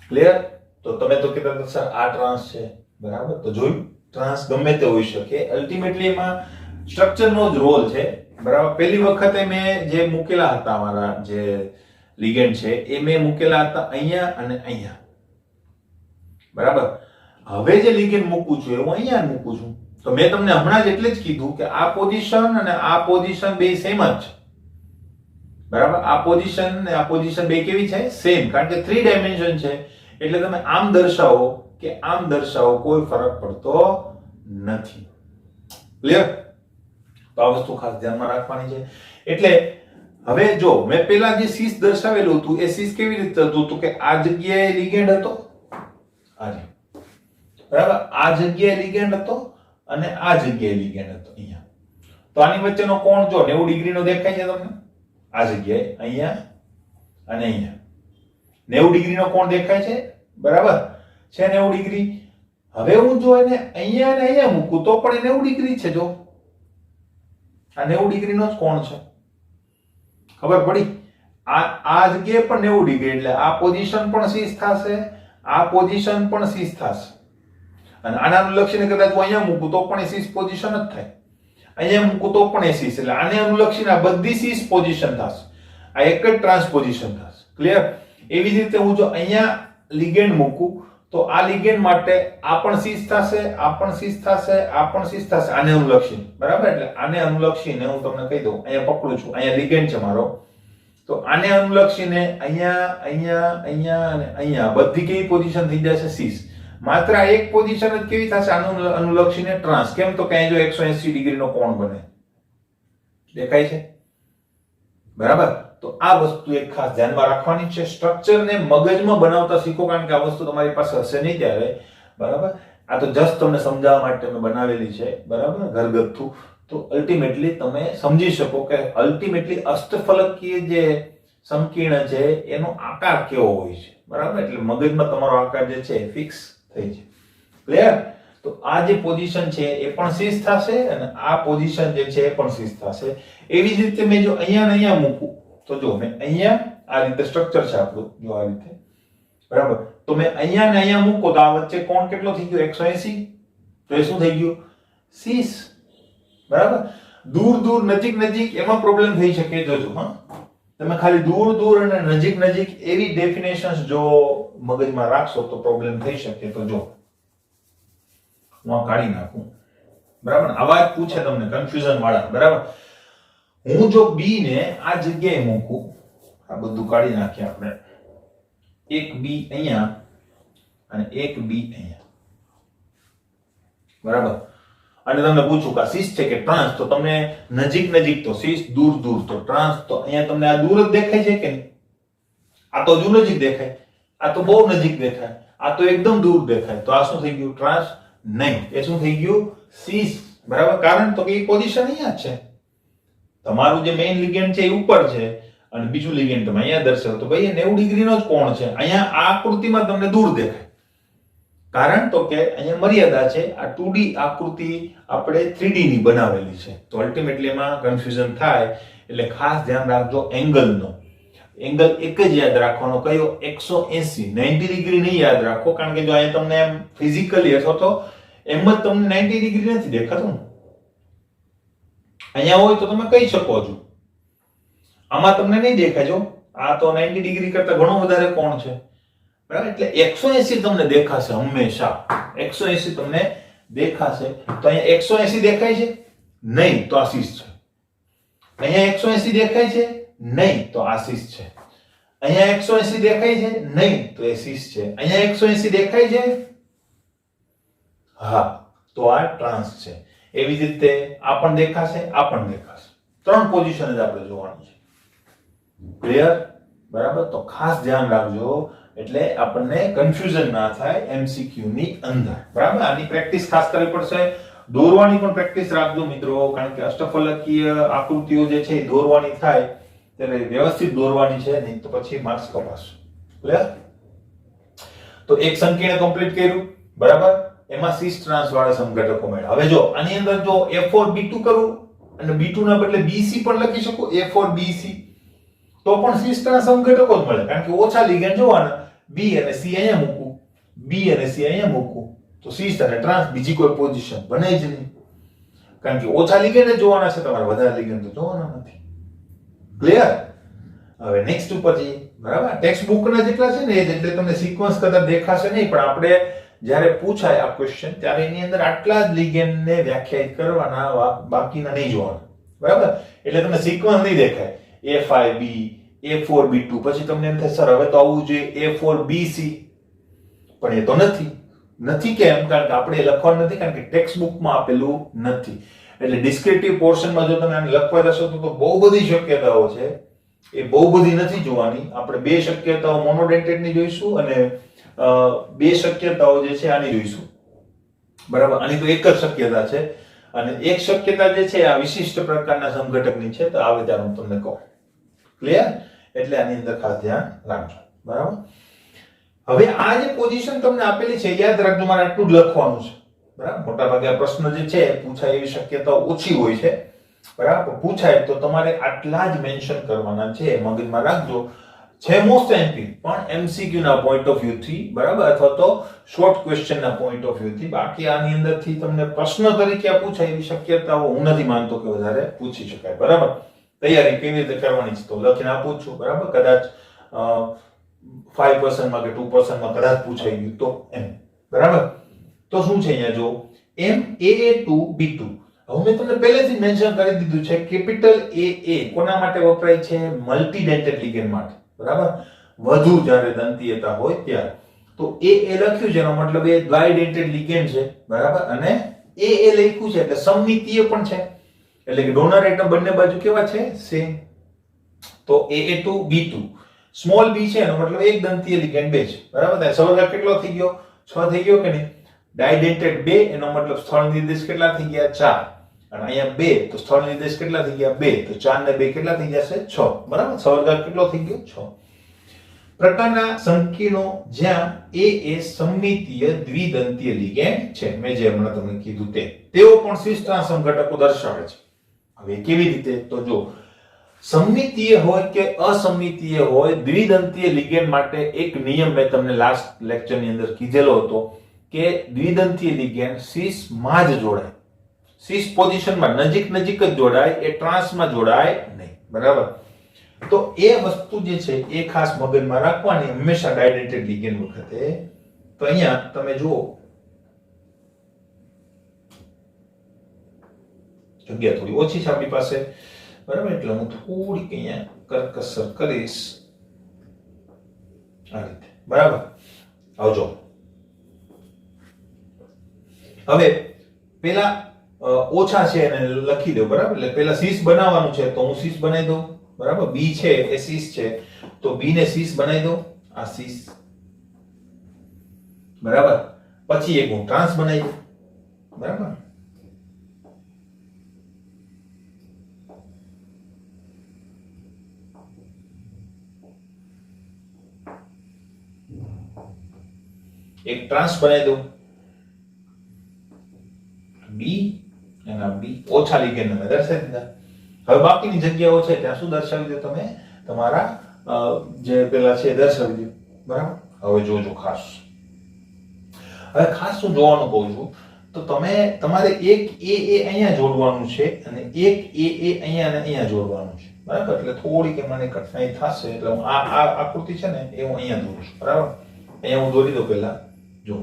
ક્લિયર? તો તમે તો કહેતા હતા સર આ ટ્રાન્સ છે, બરાબર. તો જોયું, ટ્રાન્સ ગમે તે હોઈ શકે. અલ્ટિમેટલી એમાં સ્ટ્રક્ચરનો જ રોલ છે, બરાબર. પહેલી વખતે મેં જે મૂકેલા હતા મારા જે લિગેન્ડ છે એ મેં મૂકેલા હતા અહીંયા અને અહીંયા, બરાબર. હવે જે લિગેન્ડ મૂકું છું એ હું અહીંયા મૂકું છું. તો મેં તમને હમણાં જ એટલે જ કીધું કે આ પોઝિશન અને આ પોઝિશન બે સેમ જ છે, બરાબર. આ પોઝિશન ને આ પોઝિશન બે કેવી છે? સેમ. કારણ કે 3 ડાયમેન્શન છે. એટલે તમે આમ દર્શાવો કે આમ દર્શાવો, કોઈ ફરક પડતો નથી. ક્લિયર? તો આ વસ્તુ ખાસ ધ્યાનમાં રાખવાની છે. એટલે હવે જો મેં પેલા જે સીસ દર્શાવેલું હતું એ સીસ કેવી રીતે હતું? તો કે આ જગ્યાએ લિગેન્ડ હતો, આ બરાબર, આ જગ્યાએ લિગેન્ડ હતો અને આ જગ્યાએ લિગેન્ડ હતો અહીંયા. તો આની વચ્ચેનો કોણ જો 90 ડિગ્રીનો દેખાય છે તમને? આ જગ્યાએ અહીંયા અને અહીંયા 90 ડિગ્રીનો કોણ દેખાય છે, બરાબર છે? 90 ડિગ્રી. હવે હું જો એને અહીંયા અને અહીંયા મૂકું તો પણ 90 ડિગ્રી છે. જો આ 90 ડિગ્રીનો જ કોણ છે. ખબર પડી? આ જગ્યાએ પણ 90 ડિગ્રી એટલે આ પોઝિશન પણ સીસ થશે, આ પોઝિશન પણ સીસ થશે. અને આના અનુલક્ષીને કદાચ હું અહીંયા મૂકું તો પણ એ સીસ પોઝિશન જ થાય. અહીંયા મૂકું તો પણ એ સીસ. એટલે આને અનુલક્ષીને આ બધી સીસ પોઝિશન થશે. આ એક જ ટ્રાન્સપોઝિશન થશે. ક્લિયર? એવી જ રીતે હું જો અહીંયા લિગેન્ડ મૂકું તો આ લિગેન્ડ માટે આ પણ સીસ થશે, આ પણ સીસ થશે, આ પણ સીસ થશે. આને અનુલક્ષીને, બરાબર. એટલે આને અનુલક્ષીને હું તમને કહી દઉં, અહીંયા પકડું છું, અહીંયા લિગેન્ડ છે મારો. તો આને અનુલક્ષીને અહીંયા અહીંયા અહીંયા અને અહીંયા બધી કેવી પોઝિશન થઈ જશે? સીસ. માત્ર આ એક પોઝિશન જ કેવી થશે? આનું અનુલક્ષીને ટ્રાન્સ. કેમ? તો કે અહીં જો 180 ડિગ્રીનો કોણ બને, દેખાય છે, બરાબર. તો આ વસ્તુ એક ખાસ ધ્યાનમાં રાખવાની છે. સ્ટ્રક્ચરને મગજમાં બનાવતા શીખો, કારણ કે આ વસ્તુ તમારી પાસે હશે નહીં ત્યારે, બરાબર. આ તો જસ્ટ તમને સમજાવવા માટે મેં બનાવેલી છે, બરાબર, ઘરગથ્થુ. તો અલ્ટિમેટલી તમે સમજી શકો કે અલ્ટિમેટલી અષ્ટફલકીય જે સંકીર્ણ છે એનો આકાર કેવો હોય છે, બરાબર. એટલે મગજમાં તમારો આકાર જે છે ફિક્સ થઈ છે. ક્લિયર? તો આ જે પોઝિશન છે એ પણ સીસ થશે અને આ પોઝિશન જે છે એ પણ સીસ થશે. એવી જ રીતે મેં જો અહીંયા ને અહીંયા મૂકું તો જો મેં અહીંયા આ રીતે સ્ટ્રક્ચર છે આપણું, જો આ રીતે, બરાબર. તો મેં અહીંયા ને અહીંયા મૂકો તો આ વચ્ચે કોણ કેટલો થઈ ગયો? 180. તો એ શું થઈ ગયું? સીસ. બરાબર. દૂર દૂર નજીક નજીક એમાં પ્રોબ્લેમ થઈ શકે, જોજો. હા, તમે ખાલી દૂર દૂર અને નજીક નજીક એવી ડેફિનેશન્સ જો મગજમાં રાખશો તો પ્રોબ્લેમ થઈ શકે. તો જો હું આ કાઢી નાખું, બરાબર. આવા જ પૂછે તમને કન્ફ્યુઝન વાળા, બરાબર. હું જો બી ને આ જગ્યાએ મૂકું, આ બધું કાઢી નાખીએ આપણે, એક બી અહીંયા અને એક બી અહીંયા, બરાબર. અને તમને પૂછું કે આ સીસ છે કે ટ્રાન્સ, તો તમને નજીક નજીક તો સીસ, દૂર દૂર તો ટ્રાન્સ. તો અહીંયા તમને આ દૂર જ દેખાય છે કે નહીં? આ તો હજુ નજીક દેખાય, આ તો બહુ નજીક દેખાય, આ તો એકદમ દૂર દેખાય. તો આ શું થઈ ગયું? ટ્રાન્સ નહીં. એ શું થઈ ગયું? સીસ. બરાબર. કારણ તો કે એ પોઝિશન અહીંયા છે, તમારું જે મેઇન લિગેન્ડ છે એ ઉપર છે અને બીજું લિગેન્ડ તમે અહીંયા દર્શાવો તો ભાઈ 90 ડિગ્રીનો જ કોણ છે. અહીંયા આ આકૃતિમાં તમને દૂર દેખાય, કારણ તો કે અહીંયા મર્યાદા છે. આ 2D આકૃતિ આપણે 3D ની બનાવેલી છે, તો અલ્ટિમેટલી એમાં કન્ફ્યુઝન થાય. એટલે ખાસ ધ્યાન રાખજો એંગલનો. એંગલ એક જ યાદ રાખવાનો, કયો? 180. 90 ડિગ્રી નહીં યાદ રાખો, કારણ કે જો અહીંયા તમને એમ ફિઝિકલી અથવા તો એમ જ તમને 90 ડિગ્રી નથી દેખાતું. અહીંયા હોય તો તમે કહી શકો છો, આમાં તમને નહીં દેખાય. જો આ તો 90 ડિગ્રી કરતા ઘણો વધારે કોણ છે, બરાબર. એટલે 180 તમને દેખાશે હંમેશા, 180 તમને દેખાશે. તો અહીંયા 180 દેખાય છે નહીં, તો આ સીસ છે. અહીંયા 180 દેખાય છે નહીં, તો આ સીસ છે. અહીંયા 180 દેખાય છે નહીં, તો એ સીસ છે. અહીંયા 180 દેખાય છે, હા, તો આ ટ્રાન્સ છે. એવી જ રીતે આ પણ દેખાશે, આ પણ દેખાશે. 3 પોઝિશન જ આપણે જોવાની છે. ક્લિયર? બરાબર. તો ખાસ ધ્યાન રાખજો, એટલે આપણને કન્ફ્યુઝન ના થાય એમસીક્યુ ની અંદર, બરાબર. આની પ્રેક્ટિસ ખાસ કરવી પડશે. દોરવાની પણ પ્રેક્ટિસ રાખજો મિત્રો, કારણ કે અષ્ટફલકીય આકૃતિઓ જે છે એ દોરવાની થાય ત્યારે વ્યવસ્થિત દોરવાની છે, નહીં તો પછી માર્ક્સ કપાશે. ક્લિયર? તો એક સંકીર્ણ કમ્પ્લીટ કર્યું, બરાબર. એમાં સીસ ટ્રાન્સ વાળા સમઘટકો મળ્યા. હવે જો આની અંદર જો A4 B2 કરું અને B2 ના બદલે BC પણ લખી શકો, A4 BC, તો પણ સીસ ટ્રાન્સ સમઘટકો જ મળે, કારણ કે ઓછા લિગેન્ડ જોવાના. B અને C અહીંયા મૂકું, B અને C અહીંયા મૂકું, તો સીસ અને ટ્રાન્સ બીજી કોઈ પોઝિશન બને જ નહીં, કારણ કે ઓછા લિગેન્ડ જોવાના છે, તમારે વધારે લિગેન્ડ તો જોવાના નથી. ક્લિયર? હવે નેક્સ્ટ ઉપર જઈએ, બરાબર. ટેક્સ્ટ બુક ના જેટલા છે ને એ જ, એટલે તમને સિક્વન્સ કદાચ દેખાશે નહીં, પણ આપણે જ્યારે પૂછાય આ ક્વેશ્ચન ત્યારે એની અંદર આટલા જ લિગેન્ડ ને વ્યાખ્યાયિત કરવાના, બાકીના નહીં જોવાના, બરાબર. એટલે તમને સિક્વન્સ નહીં દેખાય A5B, A4 B2, પછી તમને એમ થાય સર હવે તો આવવું જોઈએ A4 BC, પણ એ તો નથી કેમ? કારણ કે આપણે લખવાનું નથી, કારણ કે ટેક્સ્ટ બુકમાં આપેલું નથી. એટલે ડિસ્ક્રિપ્ટિવ પોર્શનમાં જો તમે આને લખવા જશો તો બહુ બધી શક્યતાઓ છે, એ બહુ બધી નથી જોવાની. આપણે 2 શક્યતાઓ મોનોડેન્ટેડ ની જોઈશું અને 2 શક્યતાઓ જે છે આની જોઈશું, બરાબર. આની તો એક જ શક્યતા છે, અને એક શક્યતા જે છે આ વિશિષ્ટ પ્રકારના સમઘટકની છે, તો આવે ત્યારે હું તમને કહું. ક્લિયર? એટલે આની અંદર ખાસ ધ્યાન રાખજો, બરાબર. હવે આ જે પોઝિશન તમને આપેલી છે યાદ રાખજો, મારે આટલું જ લખવાનું છે, બરાબર. મોટા ભાગે આ પ્રશ્ન જે છે પૂછાય એવી શક્યતા ઓછી હોય છે, બરાબર. પૂછાય તો તમારે આટલા જ મેન્શન કરવાના છે, મગજમાં રાખજો. છે મોસ્ટ એમપી પણ એમસીક્યુ ના પોઈન્ટ ઓફ વ્યૂ થી, બરાબર, અથવા તો શોર્ટ ક્વેશ્ચન ના પોઈન્ટ ઓફ વ્યૂ થી. બાકી આની અંદરથી તમને પ્રશ્ન તરીકે પૂછાય એવી શક્યતાઓ હું નથી માનતો કે વધારે પૂછી શકાય, બરાબર. તૈયારી કેવી રીતે કરવાની છે તો લખીને આપું છું, બરાબર. કદાચ 5% માં કે 2% માં કદાચ પૂછાઈ ગયું તો એમ, બરાબર. તો શું છે અહીંયા જો MAA2B2, હવે મેં તમને પહેલેથી મેન્શન કરી દીધું છે, કેપિટલ AA કોના માટે વપરાય છે? મલ્ટીડેન્ટેડ લિગેન્ડ માટે, બરાબર. વધુ જ્યારે દંતીયતા હોય ત્યારે. તો AA લખ્યું છે એનો મતલબ એ દ્વાઇડેન્ટેડ લિગેન્ડ છે, બરાબર. અને AA લખ્યું છે એટલે સમમિતીય પણ છે, એટલે કે ડોનર એટમ બંને બાજુ કેવા છે? સેમ. તો AA2B2 સ્મોલ b છે એનો મતલબ એક દંતીય લિગેન્ડ 2 છે, બરાબર. સવર્ગાકાર કેટલો થઈ ગયો? 6 થઈ ગયો કે નહીં? ડાયડેન્ટેડ 2 એનો મતલબ સ્થળ નિર્દેશ કેટલા થઈ ગયા? 4. અને અહીંયા 2 તો સ્થળ નિર્દેશ કેટલા થઈ ગયા? 2. તો 4 ને 2 કેટલા થઈ જશે? 6, બરાબર. સવર્ગાકાર કેટલો થઈ ગયો? 6. પ્રકારના સંકીર્ણો જ્યાં A એ સમમિતીય દ્વિદંતીય લિગેન્ડ છે, મેં જે હમણાં તમને કીધું તેઓ પણ સિસ ટ્રાન્સ સમઘટકો દર્શાવે છે. હવે કેવી રીતે? તો જો સમમિતીય હોય કે અસમમિતીય હોય, દ્વિદંતીય લિગેન્ડ માટે એક નિયમ મેં તમને લાસ્ટ લેક્ચરની અંદર કીધેલો હતો કે દ્વિદંતીય લિગેન્ડ સીસ માં જ જોડાય, સીસ પોઝિશનમાં નજીક નજીક જ જોડાય, એ ટ્રાન્સમાં જોડાય નહીં, બરાબર? તો એ વસ્તુ જે છે એ ખાસ મગજમાં રાખવાની હંમેશા ડાયડેન્ટેડ લિગેન્ડ વખતે. તો અહીંયા તમે જુઓ જગ્યા થોડી ઓછી છે આપણી પાસે, બરાબર? એટલે હું થોડીક અહીંયા કરકસર કરીશ આ રીતે, બરાબર? આવજો. હવે પેલા ઓછા છે એને લખી દો, બરાબર? એટલે પેલા સીસ બનાવવાનું છે તો હું સીસ બનાવી દઉં, બરાબર? બી છે એ સીસ છે તો બી ને સીસ બનાવી દઉં, આ સીસ, બરાબર? પછી એક હું ટ્રાન્સ બનાવી દઉં, બરાબર? એક ટ્રાન્સ બનાવી દઉં બી અને બી ઓછા લિગેન્ડ મેં દર્શાવી દીધા. હવે બાકીની જગ્યાઓ છે ત્યાં શું દર્શાવી દો તમે તમારા જે પેલા છે દર્શાવી દો, બરાબર? હવે જોજો ખાસ, હવે ખાસ શું જોવાનું કહું છું તો તમે તમારે એક એ અહીંયા જોડવાનું છે અને એક એ અહીંયા અને અહીંયા જોડવાનું છે, બરાબર? એટલે થોડીક મને કઠિનાઈ થશે એટલે હું આ આકૃતિ છે ને એ હું અહીંયા દોરું છું, બરાબર? અહીંયા હું દોરી દઉં પહેલા, જો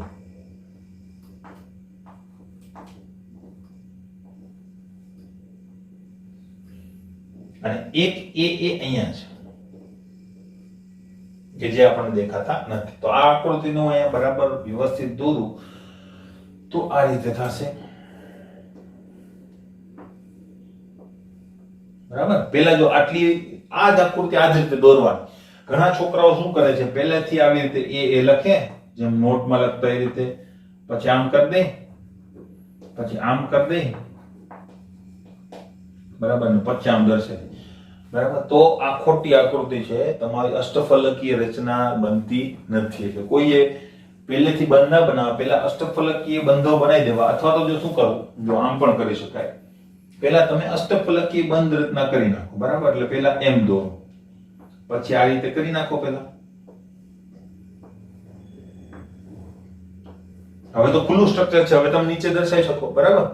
અને એક એ અહીંયા છે કે જે આપણને દેખાતા નથી. તો આ આકૃતિનો અહીંયા બરાબર વ્યવસ્થિત દોરું તો આ રીતે થશે, બરાબર? પહેલા જો આટલી આ જ આકૃતિ આ જ રીતે દોરવાની. ઘણા છોકરાઓ શું કરે છે પહેલેથી આવી રીતે એ લખે જેમ નોટમાં લખતા એ રીતે, પછી આમ કરી દે, પછી આમ કરી દે, બરાબર? ને પછી આમ દર્શાવે, બરાબર? તો આ ખોટી આકૃતિ છે, તમારી અષ્ટફલકીય રચના બનતી નથી. એટલે કોઈએ પહેલેથી બંધ ના બનાવવા, પહેલા અષ્ટફલકીય બંધો બનાવી દેવા, અથવા તો જો શું કરવું, જો આમ પણ કરી શકાય, પહેલા તમે અષ્ટફલકીય બંધ રચના કરી નાખો, બરાબર? એટલે પહેલા એમ દોરો, પછી આ રીતે કરી નાખો પહેલા. હવે તો ખુલ્લું સ્ટ્રક્ચર છે, હવે તમે નીચે દર્શાવી શકો, બરાબર?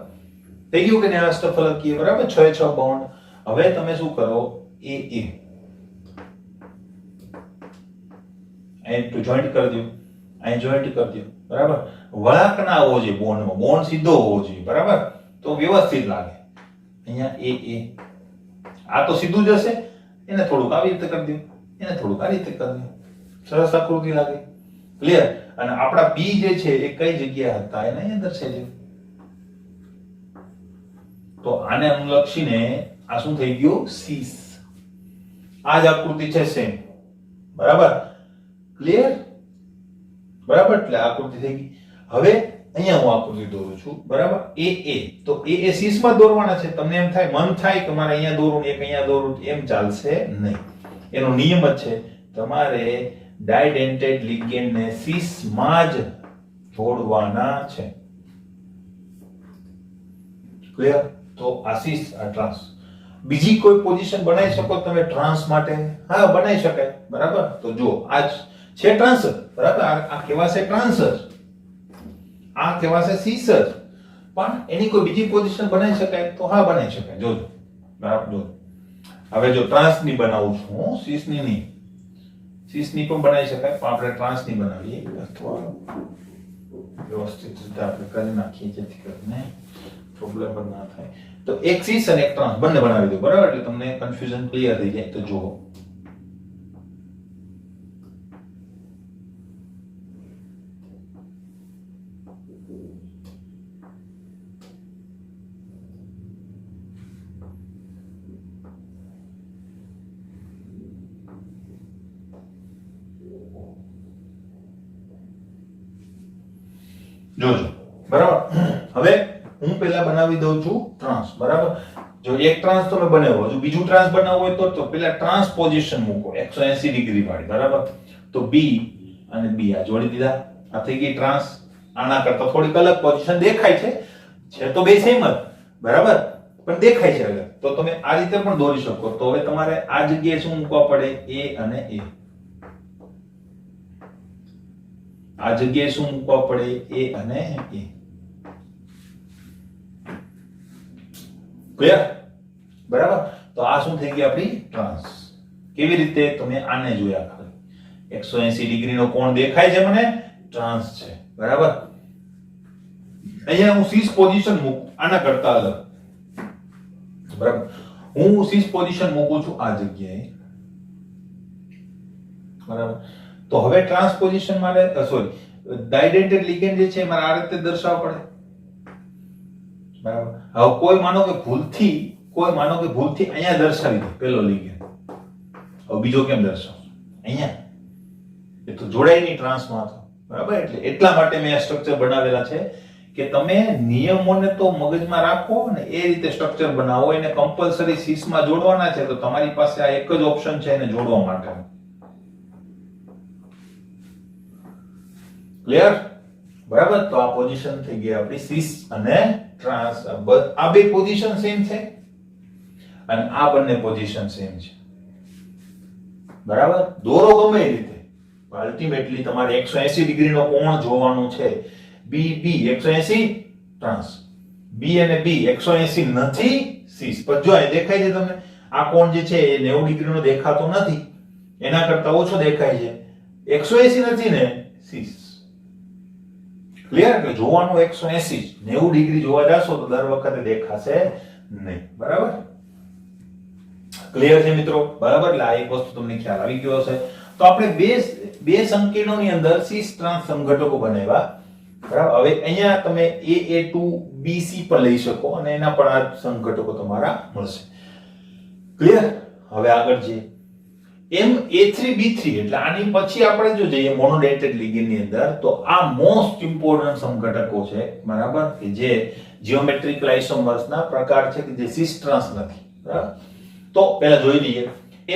થઈ ગયું કે નહીં અષ્ટફલકીય, બરાબર? 6 બોન્ડ. હવે તમે શું કરો, અહીં તો જોઈન્ટ કરી દો, અહીં જોઈન્ટ કરી દો, બરાબર? વળાંક ના હોવો જોઈએ બોન્ડમાં, બોન્ડ સીધો હોવો જોઈએ, બરાબર? તો વ્યવસ્થિત લાગે. અહીંયા આ તો સીધું જ હશે, એને થોડુંક આવી રીતે કરી દો, એને થોડુંક આ રીતે કરી દો, સરસ આકૃતિ લાગે, ક્લિયર? અને આપણા બી જે છે એ કઈ જગ્યાએ હતા એને અહીંયા દર્શાવી દો. તો આને અનુલક્ષીને આ શું થઈ ગયું, સીસ. આ જ આકૃતિ છે સેમ, બરાબર? ક્લિયર? બરાબર? એટલે આકૃતિ થઈ ગઈ. હવે અહીંયા હું આકૃતિ દોરું છું, બરાબર? તો એ સીસ માં દોરવાના છે. તમને એમ થાય, મન થાય કે મારે અહીંયા દોરું એક અહીંયા દોરું, એમ ચાલશે નહીં. એનો નિયમ જ છે તમારે ડાયડેન્ટેડ લિગેન્ડ ને સીસ માં જ જોડવાના છે. ક્લિયર? તો આ સીસ આ ટ્રાન્સ. બીજી કોઈ પોઝિશન બનાવી શકો તમે ટ્રાન્સ માટે? હા, બનાવી શકાય, બરાબર? તો જો આ છે ટ્રાન્સ, બરાબર? આ કહેવાશે ટ્રાન્સ, આ કહેવાશે સીસ જ, પણ એની કોઈ બીજી પોઝિશન બનાવી શકાય તો હા બનાવી શકાય. જોજો, બરાબર? જો હવે જો ટ્રાન્સ ની બનાવું છું, સીસ ની નહીં. સીસ ની પણ બનાવી શકાય, પણ આપણે ટ્રાન્સ ની બનાવીએ અથવા વ્યવસ્થિત રીતે આપણે કરી નાખીએ જેથી કરીને પ્રોબ્લેમ પણ ના થાય. તો એક સીસ અને એક ટ્રાન્સ બંને બનાવી દો, બરાબર? એટલે તમને કન્ફ્યુઝન ક્લિયર થઈ જાય. તો જુઓ, જોજો, બરાબર? હવે હું પહેલા બનાવી દઉં છું ટ્રાન્સ, બરાબર? જો એક ટ્રાન્સ તમે બનાવ્યો, જો બીજું ટ્રાન્સ બનાવવું હોય તો પહેલા ટ્રાન્સ પોઝિશન મૂકો 180 ડિગ્રી વાળી, બરાબર? તો બી અને બી આ જોડી દીધા, આ થઈ ગઈ ટ્રાન્સ. આના કરતા થોડીક અલગ પોઝિશન દેખાય છે તો બે સેમ જ, બરાબર? પણ દેખાય છે અલગ, તો તમે આ રીતે પણ દોરી શકો. તો હવે તમારે આ જગ્યાએ શું મૂકવા પડે? A અને A. આ જગ્યાએ શું મૂકવા પડે? A અને A. ક્લિયર? બરાબર. તો આ શું થઈ ગઈ આપણી ટ્રાન્સ. કેવી રીતે? તમે આને જોયા ખાલી 180 ડિગ્રીનો કોણ દેખાય છે મને, ટ્રાન્સ છે. બરાબર. અહીંયા હું સીસ પોઝિશન મૂકું આના કરતા અલગ. બરાબર. હું સીસ પોઝિશન મૂકું છું આ જગ્યાએ. બરાબર. તો હવે ટ્રાન્સપોઝિશન મારે સોરી ડાયડેન્ટેડ લિગેન્ડ જે છે મારે આ રીતે દર્શાવવા પડે. બરાબર. હવે કોઈ માનો કે ભૂલથી અહીંયા દર્શાવી દે પેલો લિગેન્ડ, હવે બીજો કેમ દર્શાવ? અહીંયા એ તો જોડાય નહીં ટ્રાન્સમાં તો. બરાબર. એટલે એટલા માટે મેં આ સ્ટ્રક્ચર બનાવેલા છે કે તમે નિયમોને તો મગજમાં રાખો અને એ રીતે સ્ટ્રક્ચર બનાવો. એને કમ્પલસરી સીસમાં જોડવાના છે, તો તમારી પાસે આ એક જ ઓપ્શન છે એને જોડવા માટે. ક્લિયર? બરાબર. તો આ પોઝિશન થઈ ગઈ આપણી સીસ અને ટ્રાન્સ. આ બે પોઝિશન સેમ છે અને આ બંને પોઝિશન સેમ છે. બરાબર. દોરો ગમે એ રીતે, અલ્ટિમેટલી તમારે 180 ડિગ્રીનો કોણ જોવાનું છે. BB 180 ટ્રાન્સ, B અને B 180 નથી સીસ. પણ જો અહીં દેખાય છે તમને આ કોણ જે છે એ 90 ડિગ્રીનો દેખાતો નથી, એના કરતા ઓછો દેખાય છે. 180 નથી ને સીસ. ક્લિયર? એટલે જોવાનું 180, 90 ડિગ્રી જોવા જાશો તો દર વખતે દેખાશે નહીં. બરાબર. ક્લિયર છે મિત્રો? બરાબર. એટલે આ એક વસ્તુ તમને ખ્યાલ આવી ગયો હશે. તો આપણે બે સંકીર્ણોની અંદર સીસ ટ્રાન્સ સમઘટકો બનાવ્યા. બરાબર. હવે અહીંયા તમે AA2 BC પર લઈ શકો અને એના પણ આ સમઘટકો તમારા મળશે. ક્લિયર? હવે આગળ જઈએ. MA3B3 એટલે આની પછી આપણે જો જઈએ મોનોડેન્ટેડ લિગેન્ડની અંદર, તો આ મોસ્ટ ઇમ્પોર્ટન્ટ સમઘટકો છે. બરાબર. કે જે જીઓમેટ્રિકલ આઇસોમર્સના પ્રકાર છે કે જે સિસ ટ્રાન્સ નથી. બરાબર. તો પહેલા જોઈ લઈએ.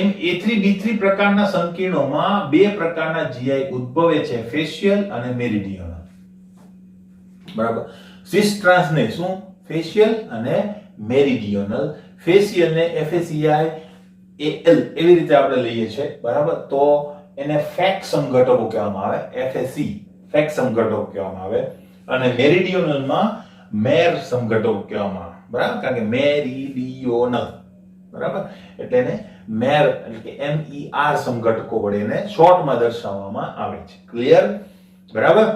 MA3B3 પ્રકારના સંકીર્ણોમાં બે પ્રકારના GI ઉદ્ભવે છે, ફેશિયલ અને મેરિડિયનલ. બરાબર. સિસ ટ્રાન્સ ને શું? ફેશિયલ અને મેરિડિયનલ. ફેશિયલ ને FACI AL એવી રીતે આપણે લઈએ છીએ. બરાબર. તો એને ફેક સમઘટકો કહેવામાં આવે, FAC ફેક સમઘટકો કહેવામાં આવે. અને મેરિડિયનલમાં મેર સમઘટકો કહેવામાં આવે. બરાબર. કારણ કે મેરિડિયોનલ. બરાબર. એટલે એને મેર એટલે કે MER સમઘટકો વડે એને શોર્ટમાં દર્શાવવામાં આવે છે. ક્લિયર? બરાબર.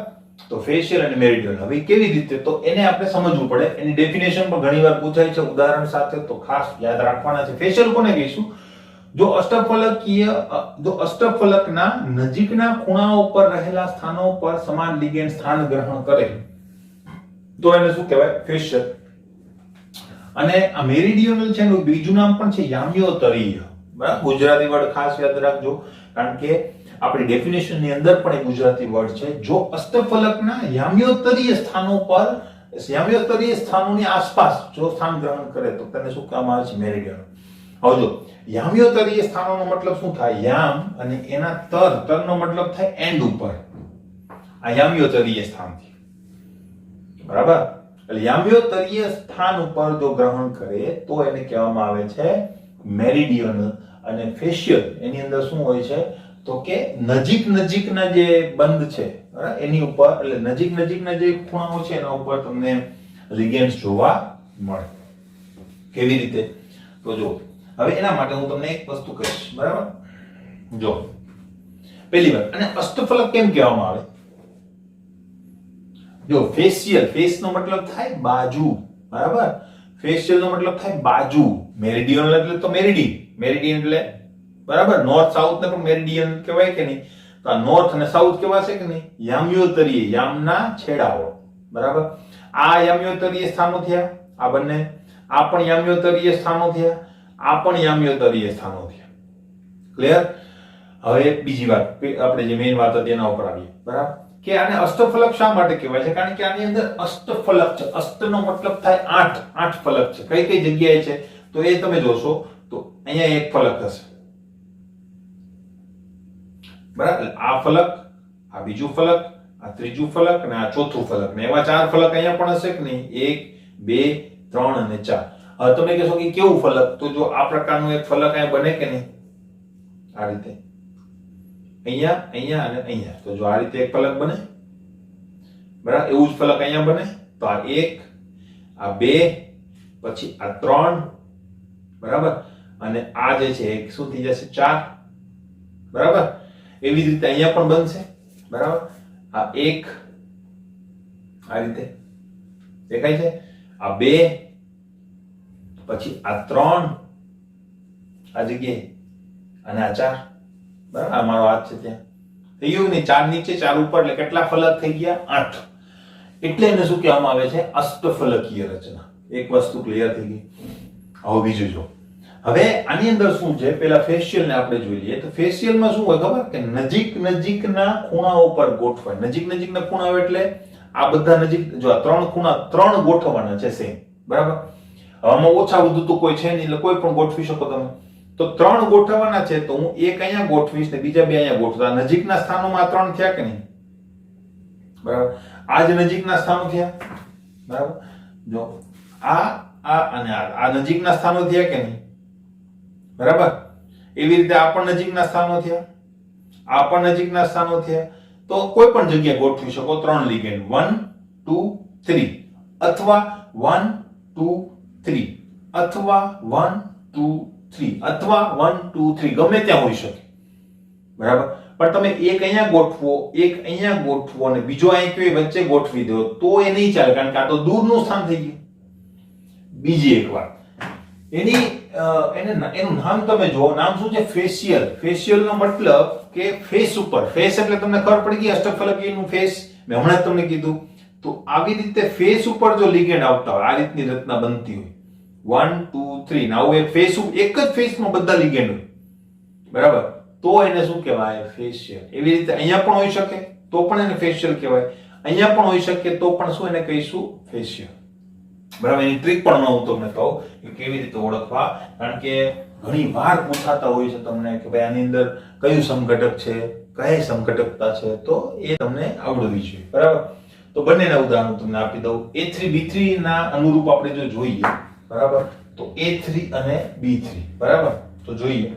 તો ફેશિયલ અને મેરિડિયનલ હવે કેવી રીતે? તો એને આપણે સમજવું પડે. એની ડેફિનેશન પણ ઘણીવાર પૂછાય છે ઉદાહરણ સાથે, તો ખાસ યાદ રાખવાના છે. ફેશિયલ કોને કહીશું? જો અષ્ટફલકના નજીકના ખૂણાઓ પર રહેલા સ્થાનો પર સમાન લિગેન્ડ સ્થાન ગ્રહણ કરે તો એને શું કહેવાય? ફેશિયલ. અને આ મેરિડિયનલ છે એનું બીજું નામ પણ છે યામ્યોતરીય. બરાબર. ગુજરાતી વર્ડ ખાસ યાદ રાખજો, કારણ કે આપણી ડેફિનેશન ની અંદર પણ એક ગુજરાતી વર્ડ છે. જો અષ્ટફલકના યામ્યોતરીય સ્થાનોની આસપાસ જો સ્થાન ગ્રહણ કરે તો તેને શું કહેવામાં આવે છે? મેરિડિયન. હવે જો યામ્યોતરીય સ્થાનોનો મતલબ શું થાય? યામ અને એના તરનો મતલબ થાય એન્ડ ઉપર. આ યામ્યોતરીય સ્થાનથી. બરાબર. એટલે યામ્યોતરીય સ્થાન ઉપર જો ગ્રહણ કરે તો એને કહેવામાં આવે છે મેરિડિયનલ. અને ફેશિયલ એની અંદર શું હોય છે? તો કે નજીકના જે બંધ છે એની ઉપર, એટલે નજીકના જે ખૂણાઓ છે એના ઉપર તમને લિગેન્ડ્સ જોવા મળે. કેવી રીતે? તો જો હવે એના માટે હું તમને એક વસ્તુ કહીશ. બરાબર. જો પહેલી વાર અને અષ્ટફલક કેમ કહેવામાં આવે? જો ફેશિયલ, ફેસ નો મતલબ થાય બાજુ. બરાબર. ફેશિયલ નો મતલબ થાય બાજુ. મેરિડિયનલ એટલે તો મેરિડિયન એટલે બરાબર. નોર્થ સાઉથ ને પણ મેરિડિયન કહેવાય કે નહીં? તો આ નોર્થ અને સાઉથ કહેવાશે કે નહીં? યામ્યોતરીય, યામના છેડાઓ. બરાબર. આ યામ્યોતરીય સ્થાનો થયા, આ બંને. આ પણ યામ્યોતરીય સ્થાનો થયા, આ પણ યામ્યોતરીય સ્થાનો થયા. ક્લિયર? હવે બીજી વાત, આપણે જે મેઈન વાત હતી એના ઉપર આવીએ. બરાબર. કે આને અષ્ટફલક શા માટે કહેવાય છે? કારણ કે આની અંદર અષ્ટફલક છે. અષ્ટનો મતલબ થાય 8 ફલક છે. કઈ જગ્યાએ છે તો એ તમે જોશો તો અહીંયા એક ફલક હશે. બરાબર. આ ફલક, આ બીજું ફલક, આ ત્રીજું ફલક અને આ ચોથું ફલક, ને એવા 4 ફલક અહીંયા પણ હશે કે નહીં? 1 2 3 અને 4. હવે તમે કહેશો કે કેવું ફલક? તો જો આ પ્રકારનું એક ફલક અહીંયા બને કે નહીં, આ રીતે અહીંયા અહીંયા અને અહીંયા, તો જો આ રીતે એક ફલક બને, બરાબર, એવું જ ફલક અહીંયા બને. તો આ 1, આ 2, પછી આ 3, બરાબર, અને આ જે છે એક શું થઈ જશે 4, બરાબર. એવી જ રીતે અહીંયા પણ બનશે, બરાબર. આ 1 આ રીતે દેખાય છે, આ 2, પછી આ 3 આ જગ્યાએ, અને આ 4, બરાબર. આ મારો હાથ છે ત્યાં થઈ ગયું ને, 4 નીચે 4 ઉપર, એટલે કેટલા ફલક થઈ ગયા? 8. એટલે એને શું કહેવામાં આવે છે? અષ્ટફલકીય રચના. એક વસ્તુ ક્લિયર થઈ ગઈ. હવે બીજું જો, હવે આની અંદર શું છે, પેલા ફેશિયલ ને આપણે જોઈ લઈએ. તો ફેશિયલ માં શું હોય ખબર? કે નજીકના ખૂણાઓ પર ગોઠવાય. નજીકના ખૂણાઓ એટલે આ બધા નજીક, જો આ 3 ખૂણા 3 ગોઠવવાના છે સેમ, બરાબર. આમાં ઓછા વધુ તો કોઈ છે નહીં, એટલે કોઈ પણ ગોઠવી શકો તમે. તો 3 ગોઠવવાના છે, તો હું એક અહીંયા ગોઠવીશ ને બીજા 2 અહીંયા ગોઠવતા. નજીકના સ્થાનોમાં 3 થયા કે નહીં, બરાબર. આ જ નજીકના સ્થાનો થયા, બરાબર. જો આ અને આ નજીકના સ્થાનો થયા કે નહીં, બરાબર. એવી રીતે આ પણ નજીકના સ્થાનો થયા, આ પણ નજીકના સ્થાનો થયા. તો કોઈ પણ જગ્યાએ ગોઠવી શકો 3 લિગેન્ડ, 1 2 3, અથવા 1 2 3, અથવા 1 2 3, અથવા 1 2 3, ગમે ત્યાં હોઈ શકે, બરાબર. પણ તમે એક અહીંયા ગોઠવો, એક અહીંયા ગોઠવો અને બીજો અહીં કોઈ વચ્ચે ગોઠવી દો તો એ નહીં ચાલે, કારણ કે આ તો દૂરનું સ્થાન થઈ ગયું. બીજી એક વાત, એનું નામ તમે જુઓ, નામ શું છે? ફેશિયલ. ફેશિયલ નો મતલબ કે ફેસ ઉપર. ફેસ એટલે તમને ખબર પડી ગઈ, અષ્ટફલકીયનું ફેસ મેં હમણાં જ તમને કીધું. તો આવી રીતે ફેસ ઉપર જો લિગેન્ડ આવતા હોય, આ રીતની રચના બનતી હોય 1 2 3, આવું એક ફેસ, એક જ ફેસમાં બધા લિગેન્ડ હોય, બરાબર, તો એને શું કહેવાય? ફેશિયલ. એવી રીતે અહીંયા પણ હોઈ શકે તો પણ એને ફેશિયલ કહેવાય, અહીંયા પણ હોઈ શકે તો પણ શું એને કહીશું? ફેશિયલ, બરાબર. એની ટ્રીક પણ હું તમને કહું કે કેવી રીતે ઓળખવા, કારણ કે ઘણી વાર પૂછાતા હોય છે તમને કે ભાઈ આની અંદર કયું સમઘટક છે, કઈ સમઘટકતા છે, તો એ તમને આવડવી જોઈએ, બરાબર. તો બંનેના ઉદાહરણો તમને આપી દઉં. A3B3 ના અનુરૂપ આપણે જો જોઈએ, બરાબર, તો A3 અને B3, બરાબર. તો જોઈએ,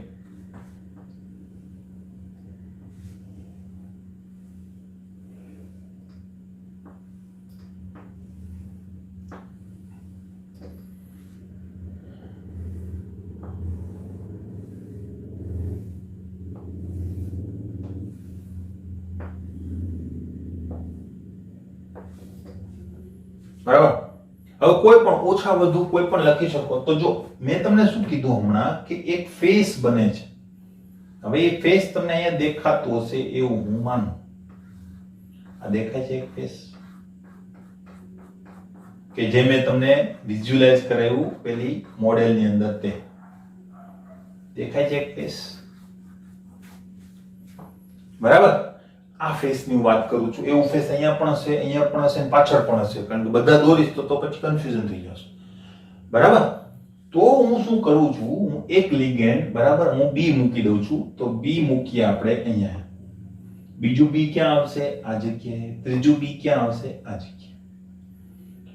બરાબર. હવે કોઈ પણ ઓછા વધુ કોઈ પણ લખી શકો. તો જો મેં તમને શું કીધું હમણાં કે એક ફેસ બને છે. હવે એ ફેસ તમને અહીંયા દેખાતો હશે એવું હું માનું. આ દેખાય છે એક ફેસ કે જે મેં તમને વિઝ્યુઅલાઇઝ કરાવ્યું પેલી મોડેલની અંદર, તે દેખાય છે એક ફેસ, બરાબર. આ ફેસ ની વાત કરું છું. એવું ફેસ અહીંયા પણ હશે, અહીંયા પણ હશે, પાછળ પણ હશે, કારણ કે બધા દોરીશ તો પછી કન્ફ્યુઝન થઈ જશે, બરાબર. તો હું શું કરું છું, હું એક લિગેન્ડ, બરાબર, હું બી મૂકી દઉં છું. તો બી મૂકીએ આપણે અહીંયા, બીજું બી ક્યાં આવશે? આ જગ્યાએ. ત્રીજું બી ક્યાં આવશે? આ જગ્યાએ.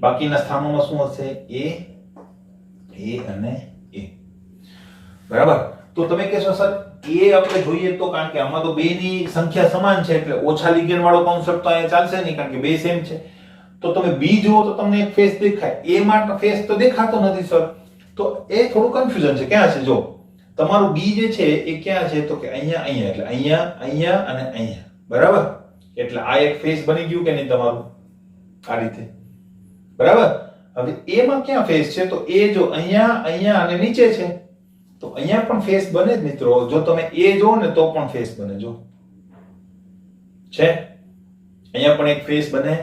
બાકીના સ્થાનોમાં શું હશે? એ અને એ, બરાબર. તો તમે કહેશો સર એ આપણે જોઈએ તો, કારણ કે આમાં તો બે ની સંખ્યા સમાન છે એટલે ઓછા લિગેન્ડ વાળો કોન્સેપ્ટ તો અહીંયા ચાલશે નહીં, કારણ કે બે સેમ છે. તો તમે બી જુઓ તો તમને એક ફેસ દેખાય, એ માં ફેસ તો દેખાતો નથી સર. તો એ થોડું કન્ફ્યુઝન છે. ક્યાં છે? જો તમારું બી જે છે એ ક્યાં છે? તો કે અહીંયા, અહીંયા, એટલે અહીંયા, અહીંયા અને અહીંયા, બરાબર. એટલે આ એક ફેસ બની ગયું કે નહીં તમારું? આ રીતે, બરાબર. હવે એ માં ક્યાં ફેસ છે? તો એ જો અહીંયા, અહીંયા અને નીચે છે, તો અહીંયા પણ ફેસ બને જ મિત્રો. જો તમે એ જો ને તો પણ ફેસ બને, જો છે અહીંયા પણ એક ફેસ બને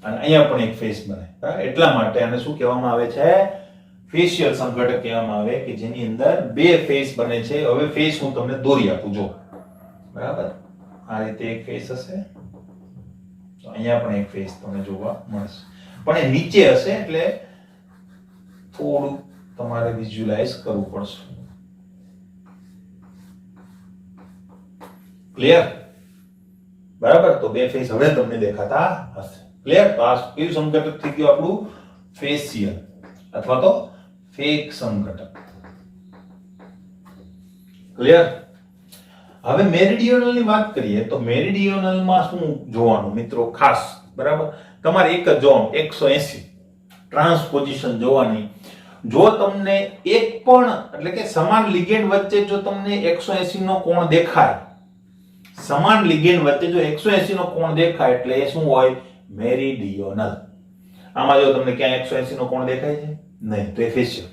અને અહીંયા પણ એક ફેસ બને. એટલા માટે આને શું કહેવામાં આવે છે? ફેશિયલ સમઘટક કહેવામાં આવે, કે જેની અંદર બે ફેસ બને છે. હવે ફેસ હું તમને દોરી આપું, જો, બરાબર. આ રીતે એક ફેસ હશે, તો અહીંયા પણ એક ફેસ તમને જોવા મળશે, પણ એ નીચે હશે એટલે થોડું તમારે વિઝ્યુઅલાઇઝ કરવું પડશે. ક્લિયર? બરાબર. તો બે ફેસ હવે તમને દેખાતા હશે. ક્લિયર? તો આ કયું સમઘટક થઈ ગયું આપણું? ફેશિયલ અથવા તો ફેક સમઘટક. ક્લિયર? હવે મેરિડિયોનલ ની વાત કરીએ તો મેરિડિયોનલ માં શું જોવાનું મિત્રો ખાસ, બરાબર? તમારે એક જ જોવાનું 180 ટ્રાન્સપોઝિશન જોવાની. જો તમને એક પણ એટલે કે સમાન લિગેન્ડ વચ્ચે જો તમને 180 નો કોણ દેખાય, સમાન લિગેન્ડ વચ્ચે જો 180 નો કોણ દેખાય એટલે એ શું હોય? મેરિડિયોનલ. આમાં જો તમને ક્યાં 180 નો કોણ દેખાય છે? નહીં, તો એ ફેશિયલ.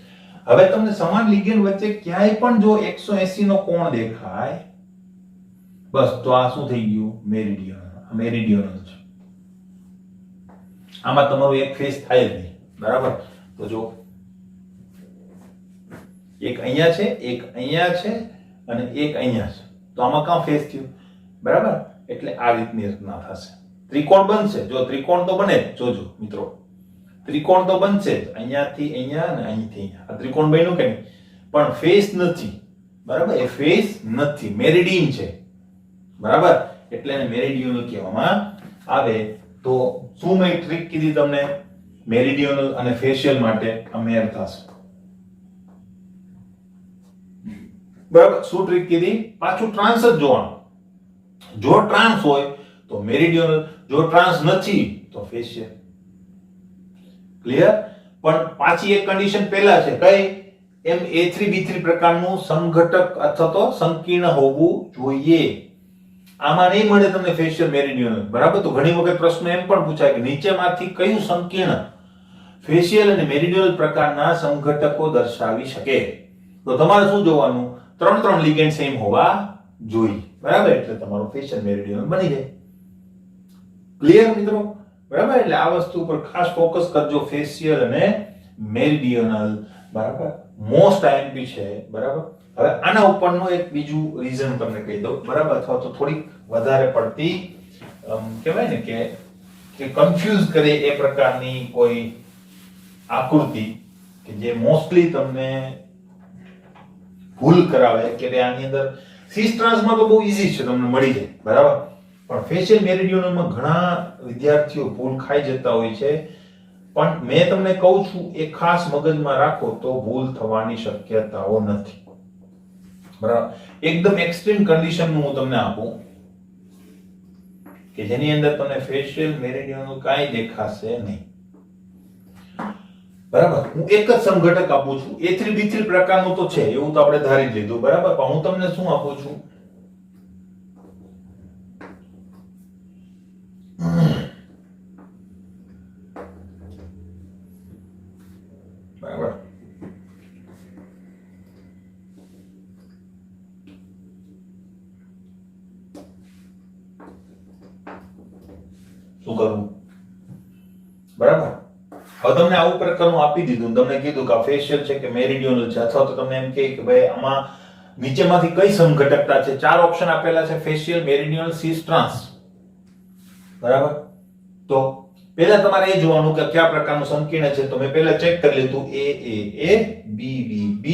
હવે તમને સમાન લિગેન્ડ વચ્ચે ક્યાંય પણ જો 180 નો કોણ દેખાય, બસ તો આ શું થઈ ગયું? મેરિડિયોનલ. મેરિડિયોનલ છે. આમાં તમારું એક ફેસ થાય જ નહીં, બરાબર? તો જો એક અહીંયા છે, એક અહીંયા છે અને એક અહીંયા છે, તો આમાં કાં ફેસ થયું? બરાબર? એટલે આ રીતની રચના થશે. ત્રિકોણ બનશે. જો ત્રિકોણ તો બને જ, જોજો મિત્રો, ત્રિકોણ તો બનશે જ. અહીંયાથી અહીંયા અને અહીંથી અહીંયા, આ ત્રિકોણ બન્યું કે નહીં? પણ ફેસ નથી, બરાબર? એ ફેસ નથી, મેરિડિયન છે, બરાબર? એટલે એને મેરિડિયોનલ કહેવામાં આવે. તો શું મેં ટ્રીક કીધી તમને? મેરિડિયોનલ અને ફેશિયલ માટે આ મેર થશે, બરાબર? શું ટ્રીક કીધી? પાછું ટ્રાન્સ જ જોવાનું. જો ટ્રાન્સ હોય તો મેરિડિયોનલ, જો ટ્રાન્સ નથી તો ફેશિયલ. ક્લિયર? પણ પાછી એક કન્ડિશન પહેલા છે, કઈ? એમ A3B3 પ્રકારનું સમઘટક અથવા તો સંકીર્ણ હોવું જોઈએ. આમાં નહીં મળે તમને ફેશિયલ મેરિડિયોનલ, બરાબર? તો ઘણી વખત પ્રશ્ન એમ પણ પૂછાય કે નીચેમાંથી કયું સંકીર્ણ ફેશિયલ અને મેરિડિયોનલ પ્રકારના સમઘટકો દર્શાવી શકે? તો તમારે શું જોવાનું? 3 લિગેન્ડ સેમ હોવા જોઈએ, બરાબર? એટલે તમારું ફેશિયલ મેરિડિયોનલ બની જાય. ક્લિયર મિત્રો? બરાબર? એટલે આ વસ્તુ પર ખાસ ફોકસ કરજો, ફેશિયલ અને મેરિડિયોનલ, બરાબર? મોસ્ટ આઈએમપી છે, બરાબર? હવે આના ઉપરનો એક બીજું રીઝન તમને કહી દઉં, બરાબર? અથવા તો થોડીક વધારે પડતી કહેવાય ને કે કન્ફ્યુઝ કરે એ પ્રકારની કોઈ આકૃતિ કે જે મોસ્ટલી તમને ભૂલ કરાવે કે આની અંદર સિસ ટ્રાન્સમાં તો બહુ ઈઝી છે, તમને મળી જાય, બરાબર? પણ ફેશિયલ મેરિડિયોનલમાં ઘણા વિદ્યાર્થીઓ ભૂલ ખાઈ જતા હોય છે. પણ મેં તમને કહું છું એ ખાસ મગજમાં રાખો તો ભૂલ થવાની શક્યતાઓ નથી, બરાબર? એકદમ એક્સ્ટ્રીમ કન્ડિશન હું તમને આપું કે જેની અંદર તમને ફેશિયલ મેરિડિયોનલ કાંઈ દેખાશે નહીં, બરાબર? હું એક જ સમઘટક આપું છું. A3B3 પ્રકારનું તો છે, એવું તો આપણે ધારી લીધું, બરાબર? પણ હું તમને શું આપું છું? બરાબર? શું કરવું? બરાબર? હવે તમને આવું પ્રકારનું આપી દીધું, તમને કીધું કે આ ફેશિયલ છે કે મેરિડિયોનલ છે, અથવા તો તમને એમ કહે કે ભાઈ આમાં નીચેમાંથી કઈ સમઘટકતા છે? 4 ઓપ્શન આપેલા છે, ફેશિયલ, મેરિડિયોનલ, સિસ, ટ્રાન્સ, બરાબર? તો પહેલા તમારે એ જોવાનું કે કયા પ્રકારનું સંકીર્ણ છે. તો મેં પહેલા ચેક કરી લીધું, A B B B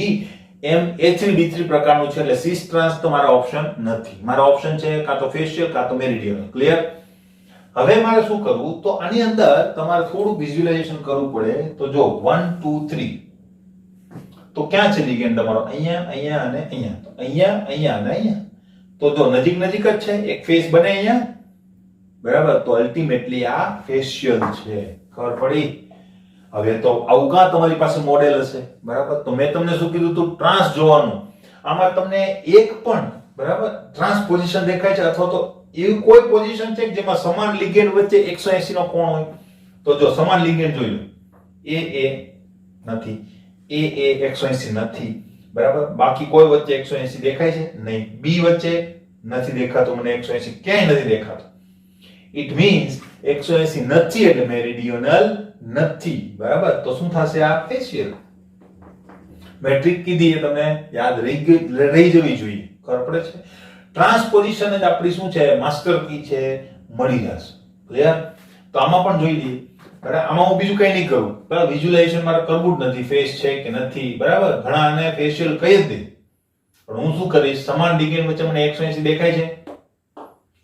M A3B3 પ્રકારનું છે, એટલે સિસ ટ્રાન્સ તો મારા ઓપ્શન નથી. મારા ઓપ્શન છે કાં તો ફેશિયલ કાં તો મેરિડિયોનલ. ક્લિયર? હવે મારે શું કરવું? તો આની અંદર તમારે થોડું વિઝ્યુલાઇઝેશન કરવું પડે. તો જો 1 2 3 તો ક્યાં છે લિગેન્ડ તમારો? અહીંયા, અહીંયા અને અહીંયા. તો અહીંયા, અહીંયા અને અહીંયા. તો જો નજીક નજીક જ છે, એક ફેસ બને અહીંયા, બરાબર? તો અલ્ટિમેટલી આ ફેશિયલ છે. ખબર પડી? હવે તો આવું કાં તમારી પાસે મોડેલ હશે, બરાબર? તો મેં તમને શું કીધું તું? ટ્રાન્સ જોવાનું. આમાં તમને એક પણ, બરાબર, ટ્રાન્સપોઝિશન દેખાય છે અથવા તો એવી કોઈ પોઝિશન છે કે જેમાં સમાન લિગેન્ડ વચ્ચે 180 નો કોણ હોય? તો જો સમાન લિગેન્ડ જોઈ લો, A નથી, A 180 નથી, બરાબર? બાકી કોઈ વચ્ચે 180 દેખાય છે? નહીં. B વચ્ચે નથી દેખાતો મને 180, ક્યાંય નથી દેખાતો. ઇટ મીન્સ 180 નથી એટલે મેરિડિયોનલ નથી, બરાબર? તો શું થશે? આ ફેશિયલ. મેટ્રિક કીધી એ તમને યાદ રહી જવી જોઈએ, ખબર પડે છે? ટ્રાન્સપોઝિશન જ આપણી શું છે? માસ્ટર કી છે, મળી જશે. ક્લિયર? તો આમાં પણ જોઈ લઈએ, બરાબર? આમાં હું બીજું કઈ નહીં કરું, બરાબર? વિઝ્યુલાઇઝેશન મારે કરવું જ નથી, ફેસ છે કે નથી, બરાબર? ઘણા આને ફેશિયલ કહી જ દે, પણ હું શું કરીશ? સમાન લિગેન્ડ વચ્ચે મને 180 દેખાય છે,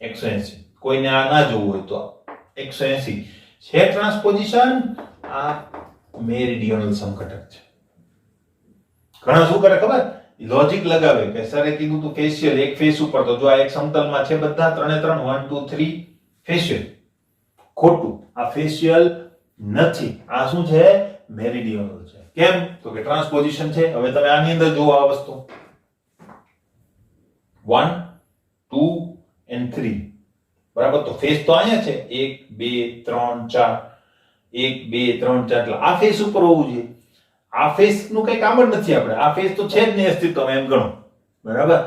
180. કોઈને આ ના જોવું હોય તો 180 છે ટ્રાન્સપોઝિશન, આ મેરિડિયોનલ સમઘટક છે. ઘણા શું કરે ખબર, લોજિક લગાવે કે સરે કીધું તું ફેશિયલ એક ફેસ ઉપર, તો જો આ એક સમતલમાં છે બધા ત્રણે ત્રણ 1 2 3 ફેશિયલ. ખોટું, આ ફેશિયલ નથી, આ શું છે, મેરિડિયનલ છે. કેમ? તો કે ટ્રાન્સપોઝિશન છે. હવે તમે આની અંદર જુઓ આ વસ્તુ 1 2 and 3, બરાબર. તો ફેસ તો અહીંયા છે 1 2 3 4, 1 2 3 4, એટલે આ ફેસ ઉપર હોવું જોઈએ. આ ફેસ નું કઈ કામ જ નથી, આપણે આ ફેસ તો છે જ નહીં અસ્તિત્વમાં, એમ ગણો, બરાબર.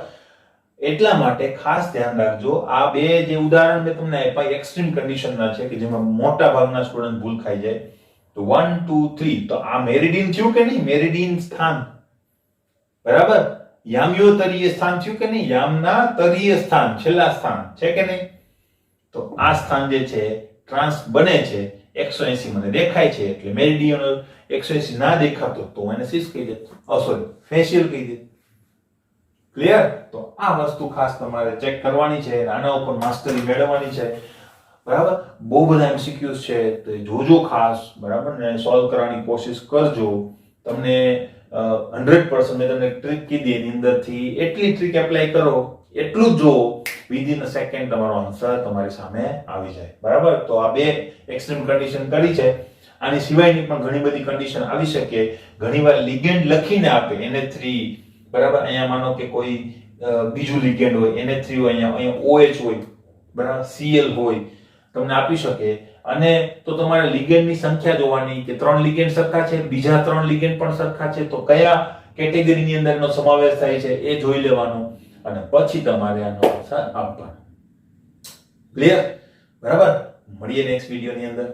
એટલા માટે ખાસ ધ્યાન રાખજો, આ બે જે ઉદાહરણ મેં તમને આપ્યા એક્સ્ટ્રીમ કન્ડિશનના છે કે જેમાં મોટા ભાગના સ્ટુડન્ટ ભૂલ ખાઈ જાય. તો 1 2 3, તો આ મેરિડિયન થયું કે નહીં, મેરિડિયન સ્થાન, બરાબર. યામ્યોતરીય સ્થાન થયું કે નહીં, યામના તરીય સ્થાન, છેલ્લા સ્થાન છે કે નહીં. તો આ સ્થાન જે છે ટ્રાન્સ બને છે 180 મને દેખાય છે એટલે મેરિડિયનલ. 180 ના દેખાતો તો એને સિસ કહી દે, સોરી ફેશિયલ કહી દે. ક્લિયર? તો આ વસ્તુ ખાસ તમારે ચેક કરવાની છે, આના ઉપર માસ્ટરી મેળવવાની છે, બરાબર. બહુ બધા એમસીક્યુઝ છે, તો જોજો ખાસ, બરાબર, ને સોલ્વ કરવાની કોશિશ કરજો. તમને 100% મેં તમને ટ્રીક કીધી, એની અંદરથી એટલી ટ્રીક એપ્લાય કરો, એટલું જ જો, વિધિન અ સેકન્ડ તમારો આન્સર તમારી સામે આવી જાય, બરાબર. તો આ બે એક્સ્ટ્રીમ કન્ડિશન કરી છે. આની સિવાયની પણ ઘણી બધી કન્ડિશન આવી શકે. ઘણીવાર લિગેન્ડ લખીને આપે NH3, બરાબર. અહીંયા માનો કે કોઈ બીજું લિગેન્ડ હોય, NH3 હોય, અહીંયા OH હોય, બરાબર, Cl હોય, તમને આપી શકે. અને તો તમારે લિગેન્ડની સંખ્યા જોવાની કે 3 લિગેન્ડ સરખા છે, બીજા 3 લિગેન્ડ પણ સરખા છે, તો કયા કેટેગરીની અંદર એનો સમાવેશ થાય છે એ જોઈ લેવાનું, અને પછી તમારે આનો આન્સર આપવાનો. ક્લિયર? બરાબર. મળીએ નેક્સ્ટ વિડિયોની અંદર.